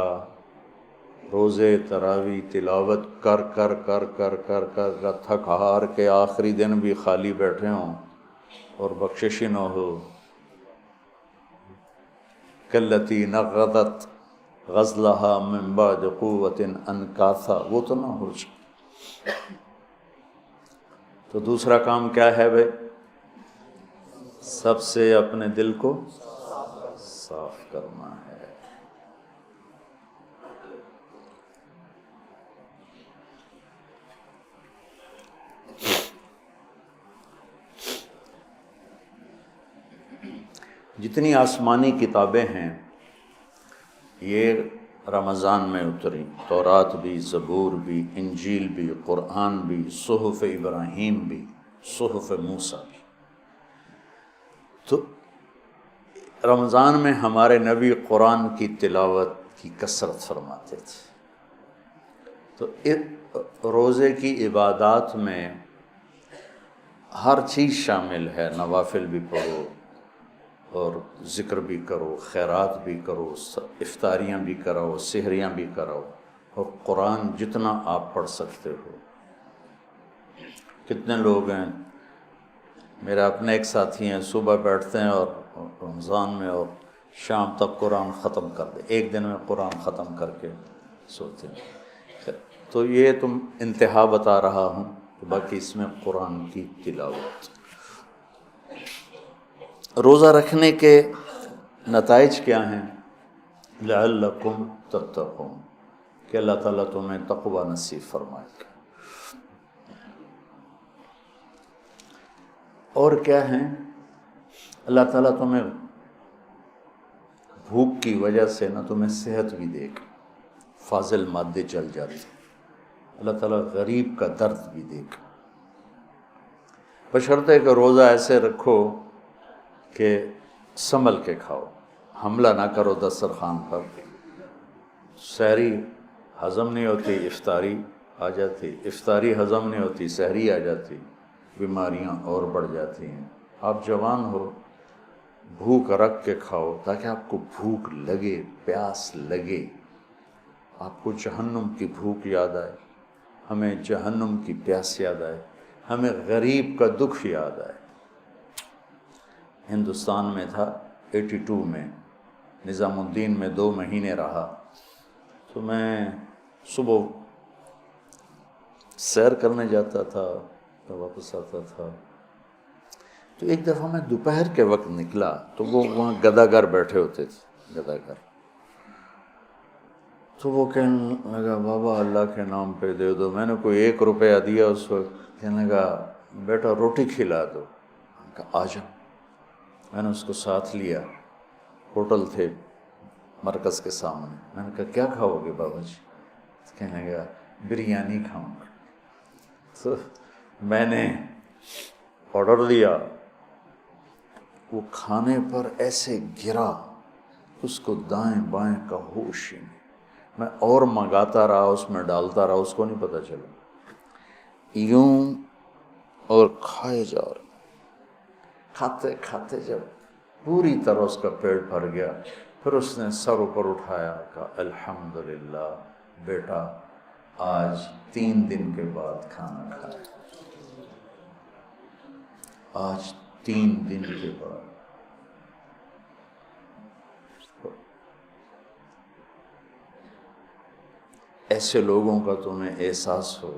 [SPEAKER 1] روزے تراویح تلاوت کر کر کر کر کر کر تھک ہار کے آخری دن بھی خالی بیٹھے ہوں اور بخشش ہی نہ ہو. کلتی نقضت غزلہا من بعد قوت انکاثا، وہ تو نہ ہو جائے. تو دوسرا کام کیا ہے بھائی؟ سب سے اپنے دل کو صاف کرنا ہے. جتنی آسمانی کتابیں ہیں یہ رمضان میں اتری، تورات بھی، زبور بھی، انجیل بھی، قرآن بھی، صحف ابراہیم بھی، صحف موسیٰ بھی. تو رمضان میں ہمارے نبی قرآن کی تلاوت کی کثرت فرماتے تھے. تو روزے کی عبادات میں ہر چیز شامل ہے. نوافل بھی پڑھو اور ذکر بھی کرو، خیرات بھی کرو، افطاریاں بھی کراؤ، سحریاں بھی کراؤ، اور قرآن جتنا آپ پڑھ سکتے ہو. کتنے لوگ ہیں، میرے اپنے ایک ساتھی ہیں، صبح بیٹھتے ہیں اور رمضان میں اور شام تک قرآن ختم کر دے، ایک دن میں قرآن ختم کر کے سوتے ہیں. تو یہ تم انتہا بتا رہا ہوں، باقی اس میں قرآن کی تلاوت. روزہ رکھنے کے نتائج کیا ہیں؟ لعلکم تتقون، کہ اللہ تعالیٰ تمہیں تقوی نصیب فرمائے گا. اور کیا ہیں؟ اللہ تعالیٰ تمہیں بھوک کی وجہ سے نہ تمہیں صحت بھی دے گا، فاضل مادے چل جاتے. اللہ تعالیٰ غریب کا درد بھی دے گا، بشرطے کہ روزہ ایسے رکھو کہ سنبھل کے کھاؤ، حملہ نہ کرو دسترخوان پر. سحری ہضم نہیں ہوتی، افطاری آ جاتی، افطاری ہضم نہیں ہوتی، سحری آ جاتی، بیماریاں اور بڑھ جاتی ہیں. آپ جوان ہو، بھوک رکھ کے کھاؤ تاکہ آپ کو بھوک لگے، پیاس لگے، آپ کو جہنم کی بھوک یاد آئے، ہمیں جہنم کی پیاس یاد آئے، ہمیں غریب کا دکھ یاد آئے. ہندوستان میں تھا 82 میں، نظام الدین میں 2 مہینے رہا. تو میں صبح سیر کرنے جاتا تھا تو واپس آتا تھا. تو ایک دفعہ میں دوپہر کے وقت نکلا تو وہ وہاں گداگر بیٹھے ہوتے تھے، گداگر. تو وہ کہنے لگا بابا اللہ کے نام پہ دے دو. میں نے کوئی 1 روپیہ دیا اس وقت. کہنے لگا بیٹا روٹی کھلا دو. میں نے کہا آ جاؤ. میں نے اس کو ساتھ لیا، ہوٹل تھے مرکز کے سامنے. میں نے کہا کیا کھاؤ گے بابا جی؟ کہنے لگا بریانی کھاؤں گا. تو میں نے آرڈر دیا، وہ کھانے پر ایسے گرا اس کو دائیں بائیں کا ہوش ہی نہیں. میں اور منگاتا رہا، اس میں ڈالتا رہا، اس کو نہیں پتہ چلا. یوں اور کھائے جا رہے، کھاتے کھاتے جب پوری طرح اس کا پیٹ بھر گیا، پھر اس نے سر اوپر اٹھایا، کہا الحمدللہ بیٹا آج 3 دن کے بعد کھانا کھایا، آج 3 دن کے بعد ایسے لوگوں کا تمہیں احساس ہو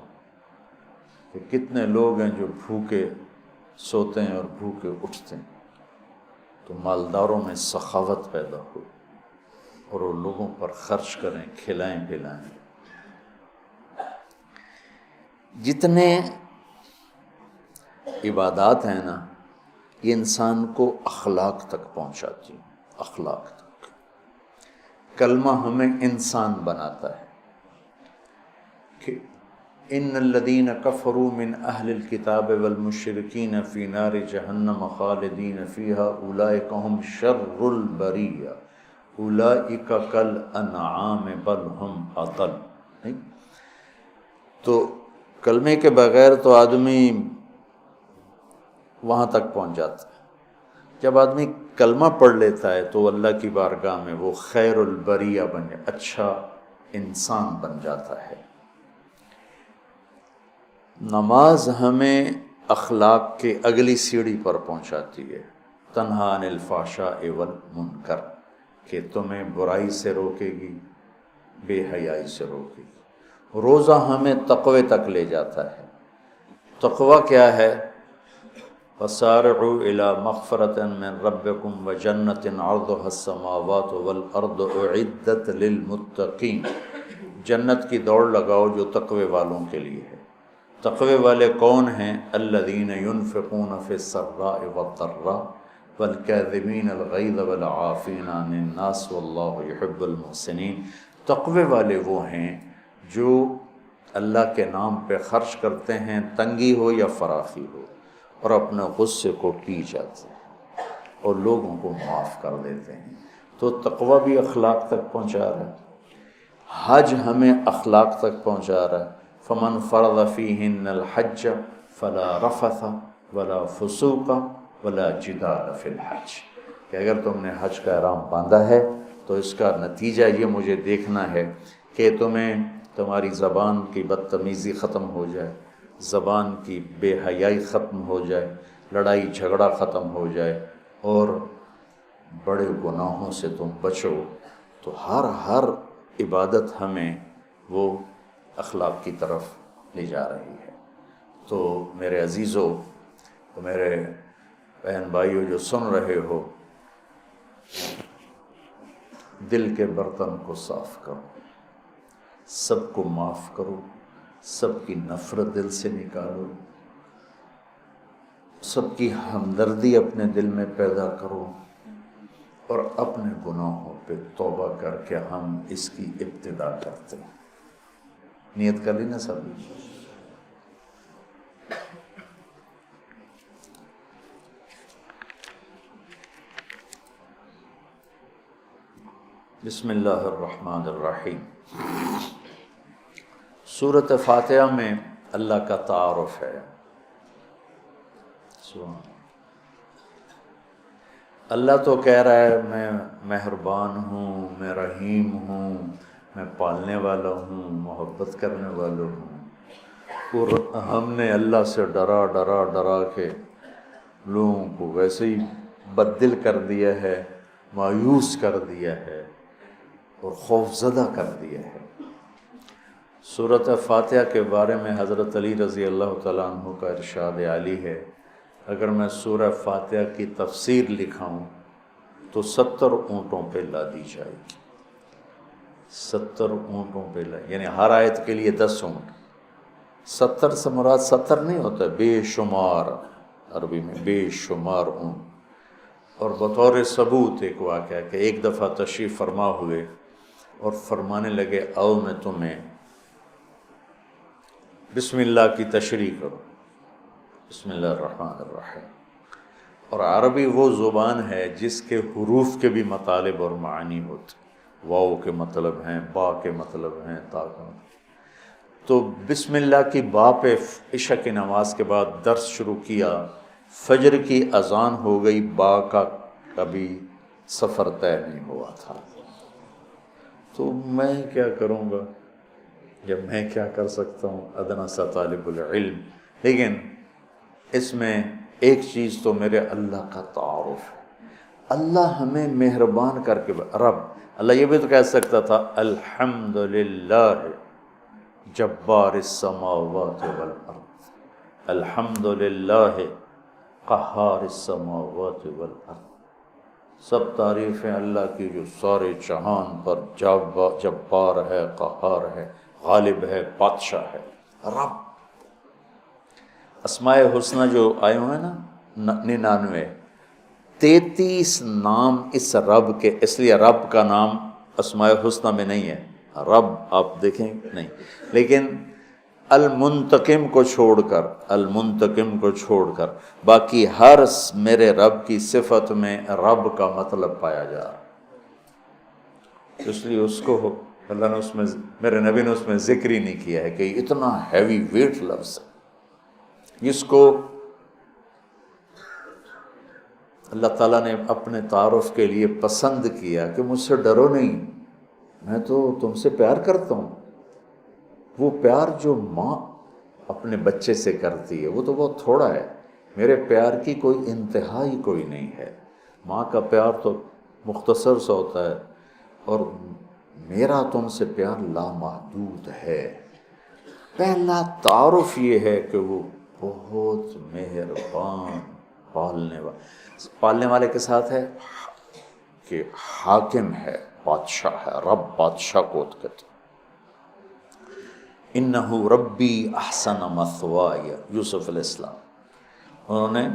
[SPEAKER 1] کہ کتنے لوگ ہیں جو بھوکے سوتے ہیں اور بھوکے اٹھتے ہیں، تو مالداروں میں سخاوت پیدا ہو اور وہ لوگوں پر خرچ کریں، کھلائیں پلائیں۔ جتنے عبادات ہیں نا، یہ انسان کو اخلاق تک پہنچاتی ہیں، اخلاق تک۔ کلمہ ہمیں انسان بناتا ہے کہ ان الذین کفروا من اہل الکتاب والمشرکین فی نار جہنم خالدین فیہا اولئک ہم شر البریہ اولئک کالانعام بل ہم اضل۔ تو کلمے کے بغیر تو آدمی وہاں تک پہنچ جاتا ہے، جب آدمی کلمہ پڑھ لیتا ہے تو اللہ کی بارگاہ میں وہ خیر البریہ بن جاتا، اچھا انسان بن جاتا ہے۔ نماز ہمیں اخلاق کے اگلی سیڑھی پر پہنچاتی ہے، تنہا عن الفحشاء والمنکر، کہ تمہیں برائی سے روکے گی، بے حیائی سے روکے گی۔ روزہ ہمیں تقوی تک لے جاتا ہے۔ تقوی کیا ہے؟ وَسَارِعُوا إِلَىٰ مَغْفِرَةٍ مِّن رَبِّكُمْ وَجَنَّةٍ عَرْضُهَا السَّمَاوَاتُ وَالْأَرْضُ أُعِدَّتْ لِلْمُتَّقِينَ۔ جنت کی دوڑ لگاؤ جو تقوی والوں کے لیے ہے۔ تقوی والے کون ہیں؟ الذین ينفقون فی السراء والضراء والکاظمین الغیظ والعافین عن الناس واللہ یحب المحسنین۔ تقوی والے وہ ہیں جو اللہ کے نام پہ خرچ کرتے ہیں، تنگی ہو یا فراخی ہو، اور اپنے غصے کو پی جاتے ہیں اور لوگوں کو معاف کر دیتے ہیں۔ تو تقوی بھی اخلاق تک پہنچا رہا ہے، حج ہمیں اخلاق تک پہنچا رہا ہے۔ فمن فرض فیہن الحج فلا رفث ولا فسوق ولا جدال فی الحج، کہ اگر تم نے حج کا احرام باندھا ہے تو اس کا نتیجہ یہ مجھے دیکھنا ہے کہ تمہاری زبان کی بدتمیزی ختم ہو جائے، زبان کی بے حیائی ختم ہو جائے، لڑائی جھگڑا ختم ہو جائے، اور بڑے گناہوں سے تم بچو۔ تو ہر عبادت ہمیں وہ اخلاق کی طرف لے جا رہی ہے۔ تو میرے عزیزو، میرے بہن بھائیو جو سن رہے ہو، دل کے برتن کو صاف کرو، سب کو معاف کرو، سب کی نفرت دل سے نکالو، سب کی ہمدردی اپنے دل میں پیدا کرو، اور اپنے گناہوں پہ توبہ کر کے ہم اس کی ابتدا کرتے ہیں۔ نیت کر لی نا سب؟ بسم اللہ الرحمن الرحیم۔ سورۃ فاتحہ میں اللہ کا تعارف ہے۔ اللہ تو کہہ رہا ہے میں مہربان ہوں، میں رحیم ہوں، میں پالنے والا ہوں، محبت کرنے والا ہوں، اور ہم نے اللہ سے ڈرا کے لوگوں کو ویسے ہی بددل کر دیا ہے، مایوس کر دیا ہے اور خوف زدہ کر دیا ہے۔ سورۃ فاتحہ کے بارے میں حضرت علی رضی اللہ تعالیٰ عنہ کا ارشاد عالی ہے، اگر میں سورہ فاتحہ کی تفسیر لکھاؤں تو 70 اونٹوں پہ لادی جائے گی۔ 70 اونٹوں پہ یعنی ہر آیت کے لیے 10 اونٹ۔ 70 سے مراد 70 نہیں ہوتا، بے شمار، عربی میں بے شمار اونٹ۔ اور بطور ثبوت ایک واقعہ کہ ایک دفعہ تشریف فرما ہوئے اور فرمانے لگے آؤ میں تمہیں بسم اللہ کی تشریح کرو، بسم اللہ الرحمن الرحیم۔ اور عربی وہ زبان ہے جس کے حروف کے بھی مطالب اور معنی ہوتے، واو کے مطلب ہیں، با کے مطلب ہیں، تا کا مطلب۔ تو بسم اللہ کی با پہ عشاء کی نماز کے بعد درس شروع کیا، فجر کی اذان ہو گئی، با کا کبھی سفر طے نہیں ہوا تھا۔ تو میں کیا کروں گا جب میں کیا کر سکتا ہوں، ادنیٰ سا طالب العلم۔ لیکن اس میں ایک چیز تو میرے اللہ کا تعارف ہے. اللہ ہمیں مہربان کر کے رب. اللہ یہ بھی تو کہہ سکتا تھا الحمدللہ جبار السماوات والارض، الحمدللہ قہار السماوات والارض. سب تعریفیں اللہ کی جو سارے جہان پر جبار ہے، قہار ہے، غالب ہے، بادشاہ ہے. رب. اسماء حسنہ جو آئے ہوئے ہیں نا 99، 33 نام اس رب کے. اس لیے رب کا نام اسماء حسنہ میں نہیں ہے. رب آپ دیکھیں نہیں، لیکن المنتقم کو چھوڑ کر باقی ہر میرے رب کی صفت میں رب کا مطلب پایا جا رہا. اس لیے اس کو اللہ نے اس میں، میرے نبی نے اس میں ذکر ہی نہیں کیا ہے کہ اتنا ہیوی ویٹ لفظ ہے جس کو اللہ تعالیٰ نے اپنے تعارف کے لیے پسند کیا کہ مجھ سے ڈرو نہیں، میں تو تم سے پیار کرتا ہوں. وہ پیار جو ماں اپنے بچے سے کرتی ہے وہ تو بہت تھوڑا ہے. میرے پیار کی کوئی انتہا ہی کوئی نہیں ہے. ماں کا پیار تو مختصر سا ہوتا ہے، اور میرا تم سے پیار لامحدود ہے. پہلا تعارف یہ ہے کہ وہ بہت مہربان پالنے والے کے ساتھ ہے، کہ حاکم ہے، بادشاہ ہے. رب بادشاہ کو کہتے. انہ ربی احسن مثوایا، یوسف علیہ السلام انہوں نے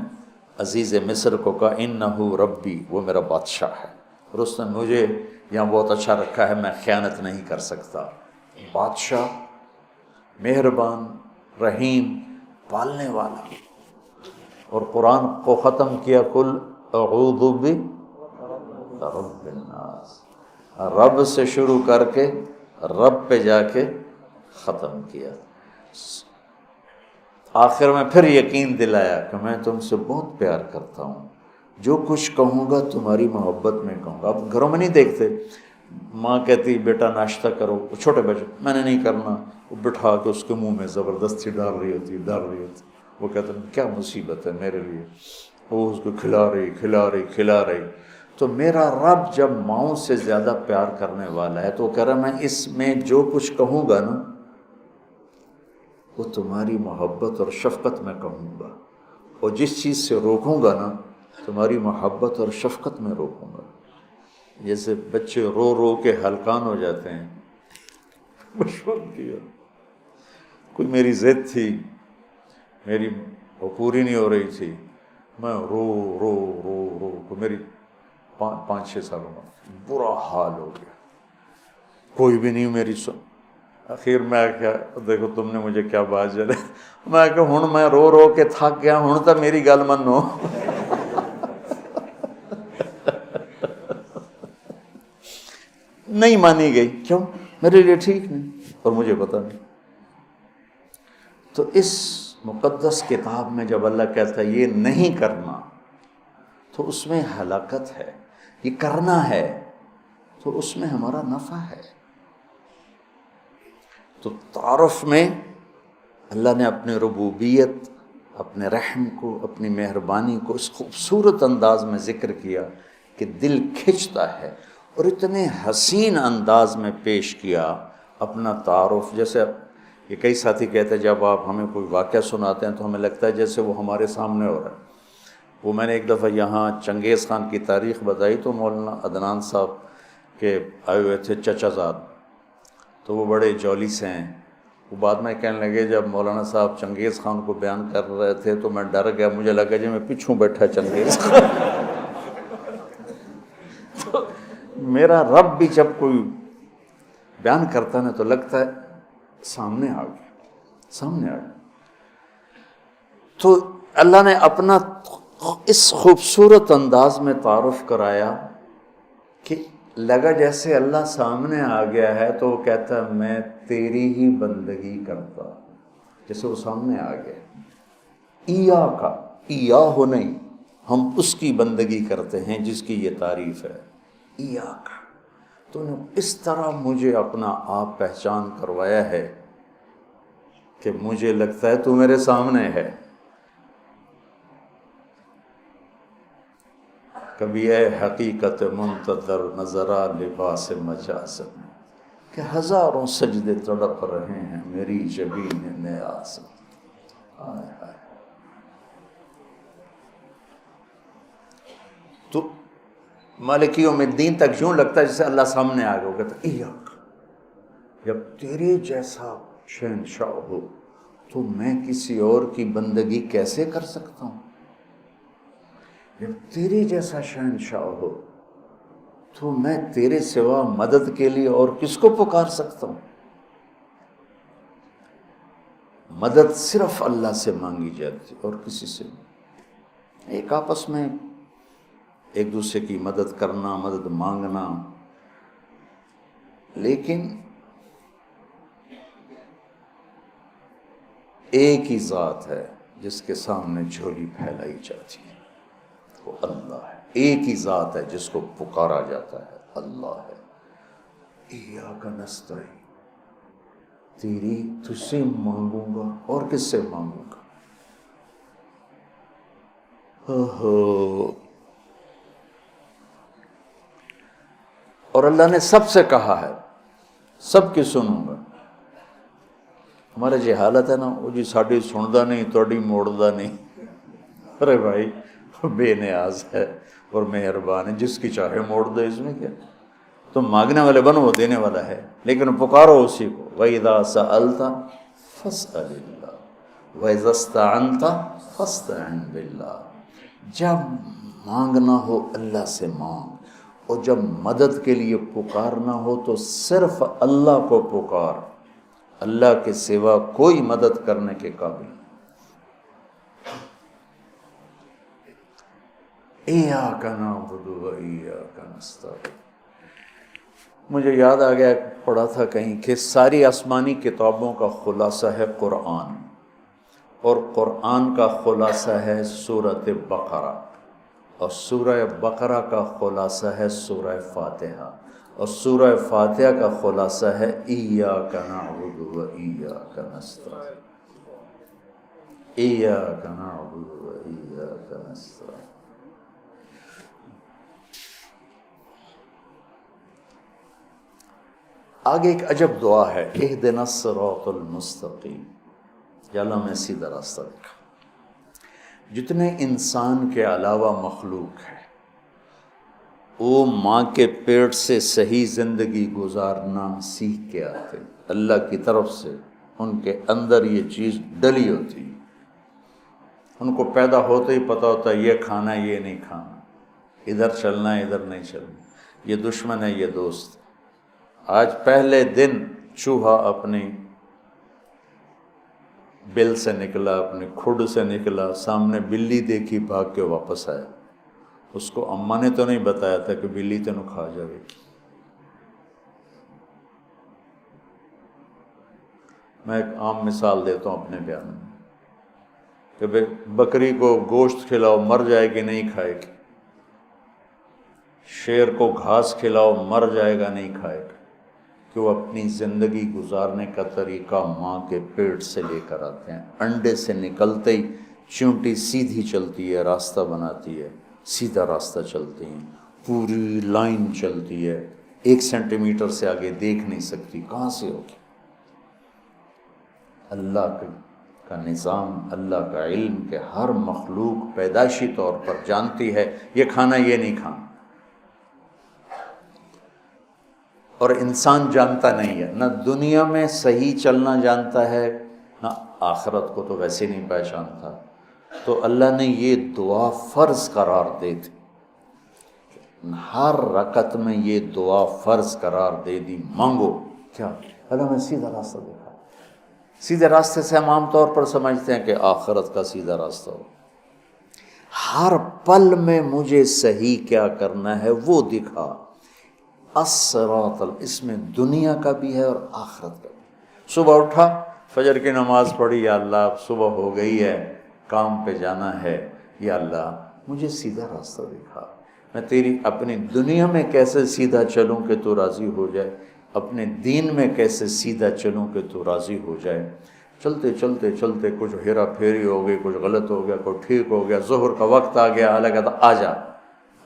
[SPEAKER 1] عزیز مصر کو کہا انہ ربی، وہ میرا بادشاہ ہے، اور اس نے مجھے یہاں بہت اچھا رکھا ہے، میں خیانت نہیں کر سکتا. بادشاہ، مہربان، رحیم، پالنے والا. اور قرآن کو ختم کیا قل اعوذ برب الناس، رب سے شروع کر کے رب پہ جا کے ختم کیا. آخر میں پھر یقین دلایا کہ میں تم سے بہت پیار کرتا ہوں، جو کچھ کہوں گا تمہاری محبت میں کہوں گا. اب گھروں میں نہیں دیکھتے، ماں کہتی بیٹا ناشتہ کرو، چھوٹے بچے میں نے نہیں کرنا، وہ بٹھا کے اس کے منہ میں زبردستی ڈال رہی ہوتی. وہ کہتے ہیں کیا مصیبت ہے میرے لیے، وہ اس کو کھلا رہی. تو میرا رب جب ماؤں سے زیادہ پیار کرنے والا ہے تو وہ کہہ رہا میں اس میں جو کچھ کہوں گا نا وہ تمہاری محبت اور شفقت میں کہوں گا، اور جس چیز سے روکوں گا نا تمہاری محبت اور شفقت میں روکوں گا. جیسے بچے رو رو کے ہلکان ہو جاتے ہیں. مشہور کیا، کوئی میری ضد تھی، میری وہ پوری نہیں ہو رہی تھی، میں رو رو رو رو کو میری 5-6 سالوں میں برا حال ہو گیا، کوئی بھی نہیں میری سن. اخیر میں کیا، دیکھو تم نے مجھے کیا بات جلے، میں کہ ہن میں رو رو کے تھک گیا، ہن تو میری گل منو. نہیں مانی گئی. کیوں؟ میرے لیے ٹھیک نہیں اور مجھے پتہ نہیں. تو اس مقدس کتاب میں جب اللہ کہتا ہے یہ نہیں کرنا تو اس میں ہلاکت ہے، یہ کرنا ہے تو اس میں ہمارا نفع ہے. تو تعارف میں اللہ نے اپنے ربوبیت، اپنے رحم کو، اپنی مہربانی کو اس خوبصورت انداز میں ذکر کیا کہ دل کھنچتا ہے، اور اتنے حسین انداز میں پیش کیا اپنا تعارف. جیسے یہ کئی ساتھی کہتے ہیں جب آپ ہمیں کوئی واقعہ سناتے ہیں تو ہمیں لگتا ہے جیسے وہ ہمارے سامنے ہو رہا ہے. وہ میں نے ایک دفعہ یہاں چنگیز خان کی تاریخ بتائی تو مولانا عدنان صاحب کے آئے ہوئے تھے چچا زاد، تو وہ بڑے جولی سے ہیں. وہ بعد میں کہنے لگے جب مولانا صاحب چنگیز خان کو بیان کر رہے تھے تو میں ڈر گیا، مجھے لگا جی میں پیچھوں بیٹھا چنگیز خان. تو میرا رب بھی جب کوئی بیان کرتا نا تو لگتا ہے سامنے آ گیا. تو اللہ نے اپنا اس خوبصورت انداز میں تعارف کرایا کہ لگا جیسے اللہ سامنے آ گیا ہے تو وہ کہتا ہے میں تیری ہی بندگی کرتا، جیسے وہ سامنے آ گیا. ایا ہو نہیں، ہم اس کی بندگی کرتے ہیں جس کی یہ تعریف ہے. ایا کا تو نے اس طرح مجھے اپنا آپ پہچان کروایا ہے کہ مجھے لگتا ہے تو میرے سامنے ہے. کبھی اے حقیقت منتظر نظرا لباس مجاز میں، کہ ہزاروں سجدے تڑپ رہے ہیں میری جبین نیاز میں۔ ہائے ہائے۔ تو مالک یوم الدین تک یوں لگتا ہے جیسے اللہ سامنے آ گیا ہوگا، تو ایاک، جب تیرے جیسا شہنشاہ ہو تو میں کسی اور کی بندگی کیسے کر سکتا ہوں؟ جب تیرے جیسا شہنشاہ ہو تو میں تیرے سوا مدد کے لیے اور کس کو پکار سکتا ہوں؟ مدد صرف اللہ سے مانگی جاتی اور کسی سے نہیں۔ ایک آپس میں ایک دوسرے کی مدد کرنا، مدد مانگنا، لیکن ایک ہی ذات ہے جس کے سامنے جھولی پھیلائی جاتی ہے، وہ اللہ ہے۔ ایک ہی ذات ہے جس کو پکارا جاتا ہے، اللہ ہے۔ ایاک نستعین، تیری تجھ سے مانگوں گا اور کس سے مانگوں گا؟ اور اللہ نے سب سے کہا ہے سب کی سنوں گا۔ ہمارے جی حالت ہے نا، وہ جی ساڈی سندا نہیں تہاڈی موڑدا نہیں۔ ارے بھائی بے نیاز ہے اور مہربان ہے، جس کی چاہے موڑ دے، اس میں کیا؟ تم مانگنے والے بنو، وہ دینے والا ہے، لیکن پکارو اسی کو۔ وَإِذَا سَأَلْتَ فَاسْأَلِ اللَّهَ وَإِذَا اسْتَعَنْتَ فَاسْتَعِنْ بِاللَّهِ۔ جب مانگنا ہو اللہ سے مانگ، اور جب مدد کے لیے پکارنا ہو تو صرف اللہ کو پکار، اللہ کے سوا کوئی مدد کرنے کے قابل نہیں۔ ایاک نعبد و ایاک نستعین۔ مجھے یاد آ گیا، پڑھا تھا کہیں کہ ساری آسمانی کتابوں کا خلاصہ ہے قرآن، اور قرآن کا خلاصہ ہے سورۃ بقرہ، اور سورہ بقرہ کا خلاصہ ہے سورہ فاتحہ، اور سورہ فاتحہ کا خلاصہ ہے ایاک نعبد و ایاک نستعین۔ ایاک نعبد و ایاک نستعین۔ آگے ایک عجب دعا ہے، اہدنا الصراط المستقیم، یا اللہ میں سیدھا راستہ دکھا۔ جتنے انسان کے علاوہ مخلوق ہے، وہ ماں کے پیٹ سے صحیح زندگی گزارنا سیکھ کے آتے، اللہ کی طرف سے ان کے اندر یہ چیز ڈلی ہوتی، ان کو پیدا ہوتے ہی پتہ ہوتا ہے یہ کھانا ہے، یہ نہیں کھانا، ادھر چلنا ہے، ادھر نہیں چلنا، یہ دشمن ہے، یہ دوست۔ آج پہلے دن چوہا اپنی بل سے نکلا، اپنے کھڈ سے نکلا، سامنے بلی دیکھی، بھاگ کے واپس آیا۔ اس کو اماں نے تو نہیں بتایا تھا کہ بلی تینوں کھا جائے گی۔ میں ایک عام مثال دیتا ہوں اپنے بیان میں کہ بکری کو گوشت کھلاؤ مر جائے گی، نہیں کھائے گی۔ شیر کو گھاس کھلاؤ مر جائے گا، نہیں کھائے گا، کہ وہ اپنی زندگی گزارنے کا طریقہ ماں کے پیٹ سے لے کر آتے ہیں۔ انڈے سے نکلتے ہی چونٹی سیدھی چلتی ہے، راستہ بناتی ہے، سیدھا راستہ چلتی ہیں، پوری لائن چلتی ہے، 1 سینٹی میٹر سے آگے دیکھ نہیں سکتی، کہاں سے ہوگی؟ اللہ کا نظام، اللہ کا علم کہ ہر مخلوق پیدائشی طور پر جانتی ہے یہ کھانا، یہ نہیں کھانا، اور انسان جانتا نہیں ہے، نہ دنیا میں صحیح چلنا جانتا ہے، نہ آخرت کو تو ویسے نہیں پہچانتا۔ تو اللہ نے یہ دعا فرض قرار دے دی، ہر رکعت میں یہ دعا فرض قرار دے دی، مانگو کیا؟ اللہ میں سیدھا راستہ دکھا۔ سیدھے راستے سے ہم عام طور پر سمجھتے ہیں کہ آخرت کا سیدھا راستہ ہو، ہر پل میں مجھے صحیح کیا کرنا ہے وہ دکھا۔ الصراط، اس میں دنیا کا بھی ہے اور آخرت کا بھی۔ صبح اٹھا، فجر کی نماز پڑھی، یا اللہ صبح ہو گئی ہے، کام پہ جانا ہے، یا اللہ مجھے سیدھا راستہ دکھا، میں تیری اپنی دنیا میں کیسے سیدھا چلوں کہ تو راضی ہو جائے، اپنے دین میں کیسے سیدھا چلوں کہ تو راضی ہو جائے۔ چلتے چلتے چلتے کچھ ہیرا پھیری ہو گئی، کچھ غلط ہو گیا، کچھ ٹھیک ہو گیا، ظہر کا وقت آ گیا، اللہ کہتا آ جا،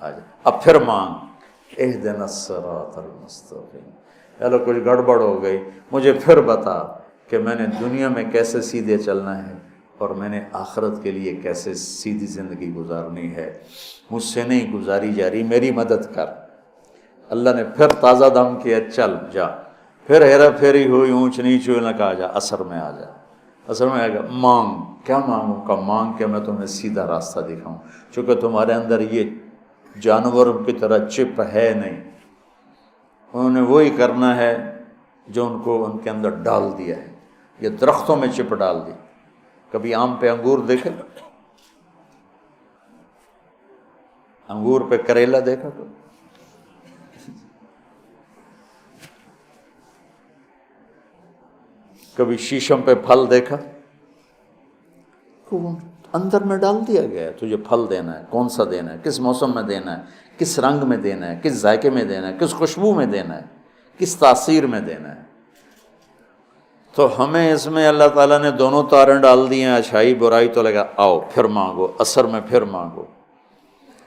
[SPEAKER 1] آ جا. اب پھر مانگ اہدنا الصراط المستقیم. چلو کچھ گڑبڑ ہو گئی، مجھے پھر بتا کہ میں نے دنیا میں کیسے سیدھے چلنا ہے اور میں نے آخرت کے لیے کیسے سیدھی زندگی گزارنی ہے. مجھ سے نہیں گزاری جا رہی، میری مدد کر. اللہ نے پھر تازہ دم کیا، چل جا. پھر ہیرا پھیری ہوئی، اونچ نیچ ہوئی، نہ کہا جا اثر میں آ جا. اثر میں آ گیا. مانگ. کیا مانگوں؟ کا مانگ کہ میں تمہیں سیدھا راستہ دکھاؤں. چونکہ تمہارے اندر یہ جانوروں کی طرح چپ ہے نہیں، انہوں نے وہی کرنا ہے جو ان کو ان کے اندر ڈال دیا ہے. یہ درختوں میں چپ ڈال دی. کبھی آم پہ انگور دیکھے؟ انگور پہ کریلا دیکھا تو؟ کبھی شیشم پہ پھل دیکھا؟ اندر میں ڈال دیا گیا ہے تجھے پھل دینا ہے، کون سا دینا ہے، کس موسم میں دینا ہے، کس رنگ میں دینا ہے، کس ذائقے میں دینا ہے، کس خوشبو میں دینا ہے، کس تاثیر میں دینا ہے. تو ہمیں اس میں اللہ تعالیٰ نے دونوں تاریں ڈال دی ہیں، اچھائی برائی. تو لگا آؤ پھر مانگو، اثر میں پھر مانگو.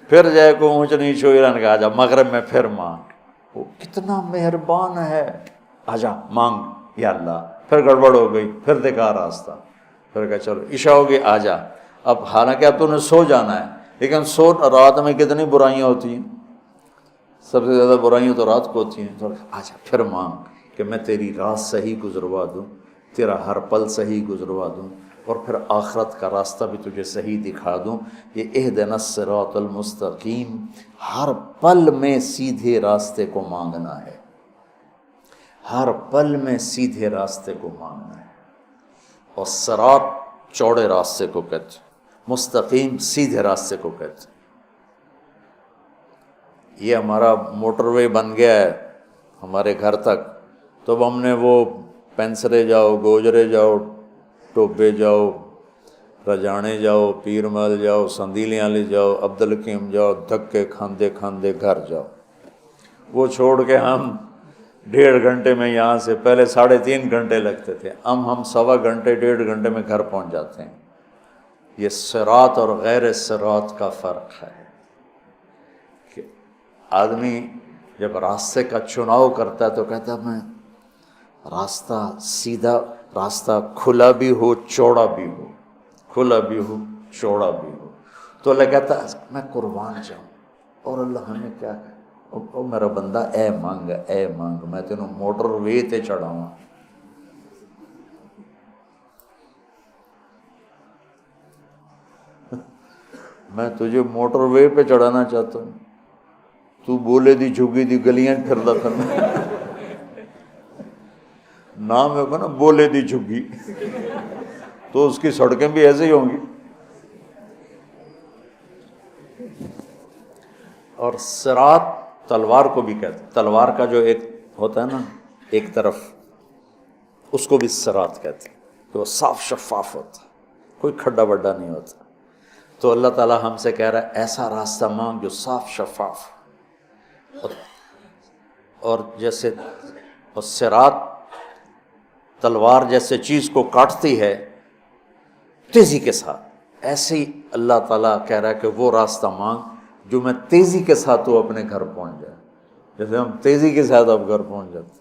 [SPEAKER 1] پھر جائے کو اونچ نیچ ہو ایران کا آجا، مغرب میں پھر مانگ. وہ کتنا مہربان ہے. آجا مانگ یا اللہ. پھر گڑبڑ ہو گئی، پھر دکھا راستہ. پھر کہا چلو عشاء ہوگی آجا. اب حالانکہ اب تو نے سو جانا ہے، لیکن سو رات میں کتنی برائیاں ہوتی ہیں، سب سے زیادہ برائیاں تو رات کو ہوتی ہیں. تو آجا پھر مانگ کہ میں تیری رات صحیح گزروا دوں، تیرا ہر پل صحیح گزروا دوں، اور پھر آخرت کا راستہ بھی تجھے صحیح دکھا دوں. یہ اہدنا الصراط المستقیم، ہر پل میں سیدھے راستے کو مانگنا ہے، ہر پل میں سیدھے راستے کو مانگنا ہے. اور صراط چوڑے راستے کو کہتے، مستقیم سیدھے راستے کو کہتے. یہ ہمارا موٹر وے بن گیا ہے ہمارے گھر تک، تو اب ہم نے وہ پینسرے جاؤ، گوجرے جاؤ، ٹوبے جاؤ، رجانے جاؤ، پیر محل جاؤ، سندیلیاں لے جاؤ، عبدالحکیم جاؤ، دھکے کھاندے کھاندے گھر جاؤ. وہ چھوڑ کے ہم 1.5 گھنٹے میں یہاں سے، پہلے 3.5 گھنٹے لگتے تھے، ہم 1.25 گھنٹے 1.5 گھنٹے میں گھر پہنچ جاتے ہیں. یہ صراط اور غیر صراط کا فرق ہے کہ آدمی جب راستے کا چناؤ کرتا ہے تو کہتا ہے میں راستہ سیدھا، راستہ کھلا بھی ہو چوڑا بھی ہو، کھلا بھی ہو چوڑا بھی ہو. تو اللہ کہتا ہے میں قربان جاؤں. اور اللہ ہمیں کیا کہ او میرا بندہ اے مانگ میں تینوں موٹر وے تے چڑھاؤں. میں تجھے موٹر وے پہ چڑھانا چاہتا ہوں، تو بولے دی جھگی دی گلیاں پھردا کرنا. نام ہے نا بولے دی جھگی، تو اس کی سڑکیں بھی ایسے ہی ہوں گی. اور صراط تلوار کو بھی کہتے ہیں. تلوار کا جو ایک ہوتا ہے نا ایک طرف، اس کو بھی صراط کہتے ہیں، کہ وہ صاف شفاف ہوتا ہے، کوئی کھڈا بڈا نہیں ہوتا. تو اللہ تعالیٰ ہم سے کہہ رہا ہے ایسا راستہ مانگ جو صاف شفاف. اور جیسے صراط تلوار جیسے چیز کو کاٹتی ہے تیزی کے ساتھ، ایسے ہی اللہ تعالیٰ کہہ رہا ہے کہ وہ راستہ مانگ جو میں تیزی کے ساتھ تو اپنے گھر پہنچ جائے، جیسے ہم تیزی کے ساتھ اب گھر پہنچ جاتے.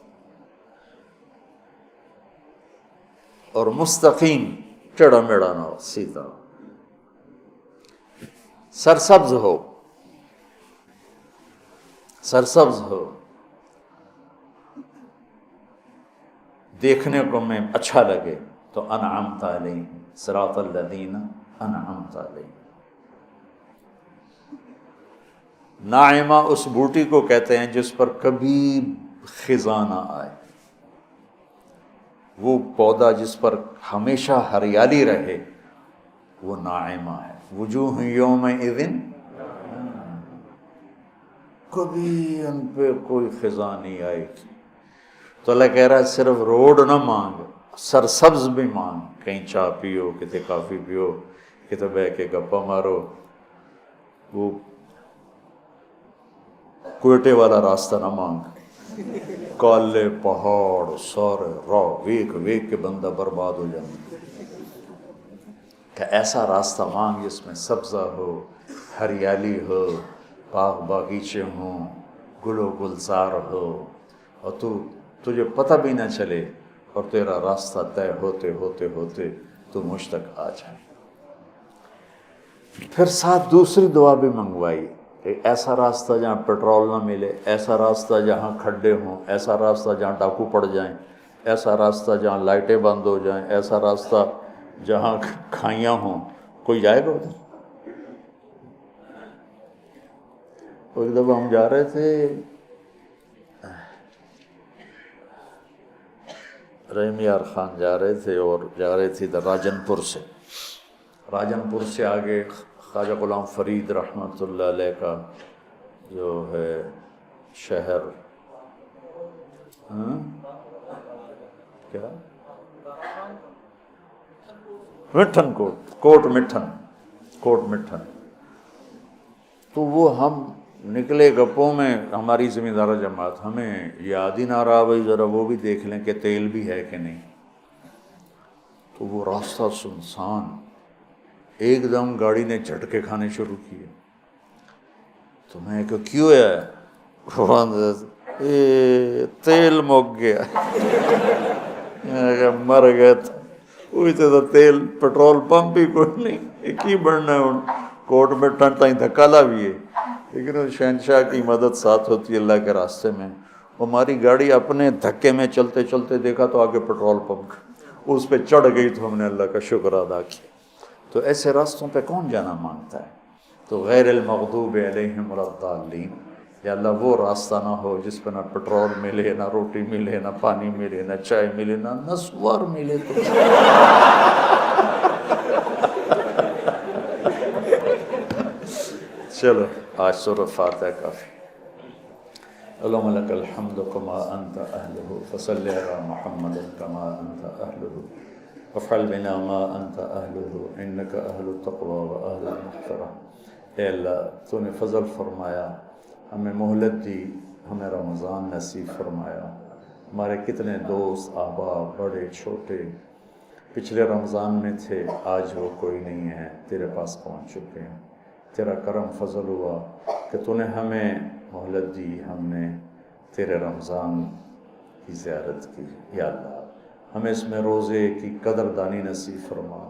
[SPEAKER 1] اور مستقیم، ٹیڑھا میڑھا نہ ہو، سیدھا ہو، سرسبز ہو، سرسبز ہو، دیکھنے کو میں اچھا لگے. تو انعمت علیہم صراط الذین انعمت علیہم. ناعمہ اس بوٹی کو کہتے ہیں جس پر کبھی خزاں نہ آئے، وہ پودا جس پر ہمیشہ ہریالی رہے، وہ ناعمہ ہے. وجوہ یومئذ، کبھی ان پہ کوئی خزاں نہیں آئے گی. تو اللہ کہہ رہا ہے صرف روڈ نہ مانگ، سرسبز بھی مانگ. کہیں چائے پیو، کتے کافی پیو، کتے بہ کے گپا مارو. وہ کوئٹے والا راستہ نہ مانگ، کالے پہاڑ سارے راہ ویک ویک کے بندہ برباد ہو جانا. کہ ایسا راستہ مانگ جس میں سبزہ ہو، ہریالی ہو، باغ باغیچے ہوں، گل و گلزار ہو، اور تجھے پتہ بھی نہ چلے، اور تیرا راستہ طے ہوتے ہوتے ہوتے تو مجھ تک آ جائے۔ پھر ساتھ دوسری دعا بھی منگوائی کہ ایسا راستہ جہاں پیٹرول نہ ملے، ایسا راستہ جہاں کھڈے ہوں، ایسا راستہ جہاں ڈاکو پڑ جائیں، ایسا راستہ جہاں لائٹیں بند ہو جائیں، ایسا راستہ جہاں کھائیاں ہوں۔ کوئی جائے گا ادھر؟ ایک دفعہ ہم جا رہے تھے، رحیم یار خان جا رہے تھے، اور جا رہے تھے راجن پور سے آگے خواجہ غلام فرید رحمۃ اللہ علیہ کا جو ہے شہر، کیا مٹھن کوٹ مٹھن، تو وہ ہم نکلے گپوں میں، ہماری ذمہ دار جماعت، ہمیں یاد ہی نہ رہا بھائی ذرا وہ بھی دیکھ لیں کہ تیل بھی ہے کہ نہیں۔ تو وہ راستہ سنسان، ایک دم گاڑی نے جھٹکے کھانے شروع کیے۔ تو میں کہ کیوں ہے؟ تیل مک گیا۔ مر گئے وہی تو تیل، پیٹرول پمپ ہی کوئی نہیں، ایک ہی بڑھنا ہے ہوں، کوٹ میں ٹن تائیں دھکا لا بھی ہے، لیکن شہنشاہ کی مدد ساتھ ہوتی ہے اللہ کے راستے میں۔ ہماری گاڑی اپنے دھکے میں چلتے چلتے دیکھا تو آگے پیٹرول پمپ، اس پہ چڑھ گئی تو ہم نے اللہ کا شکر ادا کیا۔ تو ایسے راستوں پہ کون جانا مانگتا ہے؟ تو غیر المغضوب علیہم ولا الضالین، یا اللہ وہ راستہ نہ ہو جس پہ نہ پیٹرول ملے، نہ روٹی ملے، نہ پانی ملے، نہ چائے ملے، نہ نسوار ملے۔ تو چلو آج سورہ فاتحہ کافی۔ اللہم لک الحمد کما انت اہلہ فصلی علی محمد کما انت اہلہ وافعل بنا ما انت اہلہ انک اہل التقوی و اہل المغفرۃ۔ اے اللہ تو نے فضل فرمایا، ہمیں مہلت دی، ہمیں رمضان نصیب فرمایا۔ ہمارے کتنے دوست احباب بڑے چھوٹے پچھلے رمضان میں تھے، آج وہ کوئی نہیں ہے، تیرے پاس پہنچ چکے ہیں۔ تیرا کرم فضل ہوا کہ تو نے ہمیں مہلت دی، ہم نے تیرے رمضان کی زیارت کی۔ یا اللہ ہمیں اس میں روزے کی قدر دانی نصیب فرما،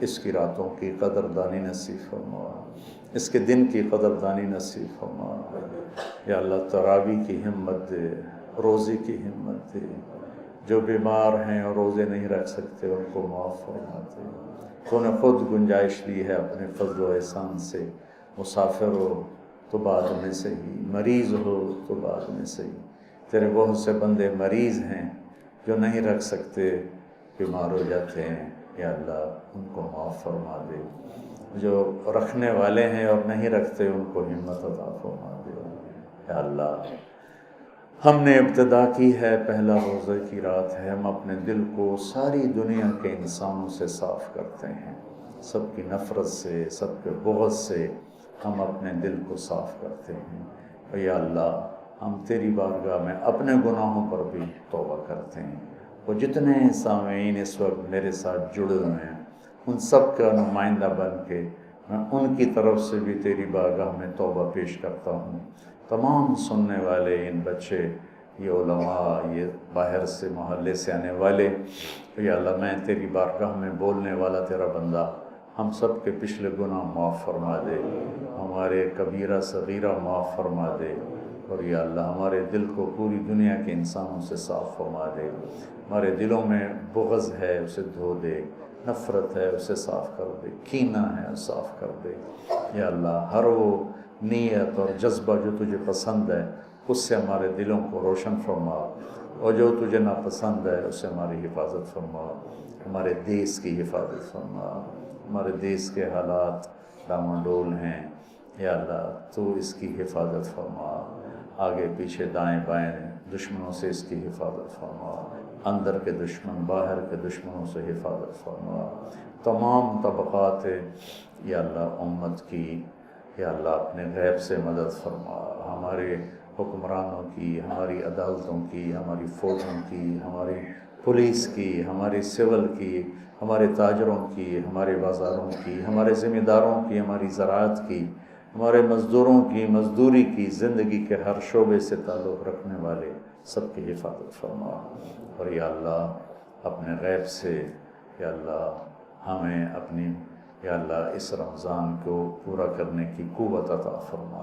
[SPEAKER 1] اس کی راتوں کی قدر دانی نصیب فرما، اس کے دن کی قدر دانی نصیب فرما۔ یا اللہ تراویح کی ہمت دے، روزے کی ہمت دے، جو بیمار ہیں اور روزے نہیں رکھ سکتے ان کو معاف فرما دے۔ تو نے خود گنجائش دی ہے اپنے فضل و احسان سے، مسافر ہو تو بعد میں صحیح، مریض ہو تو بعد میں صحیح۔ تیرے بہت سے بندے مریض ہیں جو نہیں رکھ سکتے، بیمار ہو جاتے ہیں، یا اللہ ان کو معاف فرما دے۔ جو رکھنے والے ہیں اور نہیں رکھتے ان کو ہمت عطا فرما دے۔ یا اللہ ہم نے ابتدا کی ہے، پہلا روزے کی رات ہے، ہم اپنے دل کو ساری دنیا کے انسانوں سے صاف کرتے ہیں، سب کی نفرت سے، سب کے بغض سے ہم اپنے دل کو صاف کرتے ہیں۔ یا اللہ ہم تیری بارگاہ میں اپنے گناہوں پر بھی توبہ کرتے ہیں۔ وہ جتنے سامعین اس وقت میرے ساتھ جڑے ہوئے ہیں ان سب کا نمائندہ بن کے میں ان کی طرف سے بھی تیری بارگاہ میں توبہ پیش کرتا ہوں۔ تمام سننے والے، ان بچے، یہ علماء، یہ باہر سے محلے سے آنے والے، یا اللہ میں تیری بارگاہ میں بولنے والا تیرا بندہ، ہم سب کے پچھلے گناہ معاف فرما دے، ہمارے کبیرہ صغیرہ معاف فرما دے، اور یا اللہ ہمارے دل کو پوری دنیا کے انسانوں سے صاف فرما دے۔ ہمارے دلوں میں بغض ہے اسے دھو دے، نفرت ہے اسے صاف کر دے، کینہ ہے صاف کر دے۔ یا اللہ ہر وہ نیت اور جذبہ جو تجھے پسند ہے اس سے ہمارے دلوں کو روشن فرما، اور جو تجھے ناپسند ہے اس سے ہماری حفاظت فرما، ہمارے دیس کی حفاظت فرما۔ ہمارے دیس کے حالات ڈاماڈول ہیں، یا اللہ تو اس کی حفاظت فرما، آگے پیچھے دائیں بائیں دشمنوں سے اس کی حفاظت فرما، اندر کے دشمن باہر کے دشمنوں سے حفاظت فرما۔ تمام طبقات یا اللہ امت کی یا اللہ اپنے غیب سے مدد فرما، ہمارے حکمرانوں کی، ہماری عدالتوں کی، ہماری فوجوں کی، ہماری پولیس کی، ہماری سول کی، ہمارے تاجروں کی، ہمارے بازاروں کی، ہمارے ذمہ داروں کی، ہماری زراعت کی، ہمارے مزدوروں کی مزدوری کی زندگی کے ہر شعبے سے تعلق رکھنے والے سب کی حفاظت فرما، اور یا اللہ اپنے غیب سے یا اللہ ہمیں اپنی یا اللہ اس رمضان کو پورا کرنے کی قوت عطا فرما۔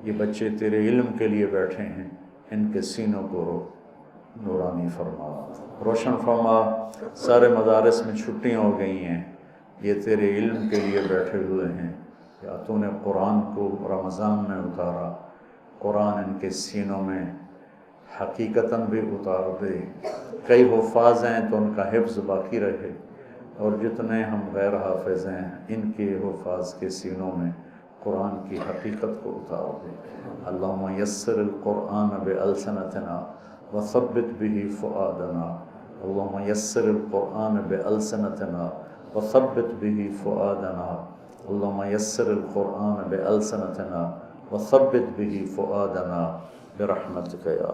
[SPEAKER 1] یہ بچے تیرے علم کے لیے بیٹھے ہیں، ان کے سینوں کو نورانی فرما، روشن فرما۔ سارے مدارس میں چھٹیاں ہو گئی ہیں، یہ تیرے علم کے لیے بیٹھے ہوئے ہیں، یا تو نے قرآن کو رمضان میں اتارا، قرآن ان کے سینوں میں حقیقتاً بھی اتار دے۔ کئی حفاظ ہیں تو ان کا حفظ باقی رہے، اور جتنے ہم غیر حافظ ہیں ان کے حفاظ کے سینوں میں قرآن کی حقیقت کو اتار دے۔ اللہم یسر القرآن بألسنتنا وثبت به فؤادنا، اللہم یسر القرآن بألسنتنا وثبت به فؤادنا، اللہم یسر القرآن بألسنتنا وثبت به فؤادنا برحمتک یا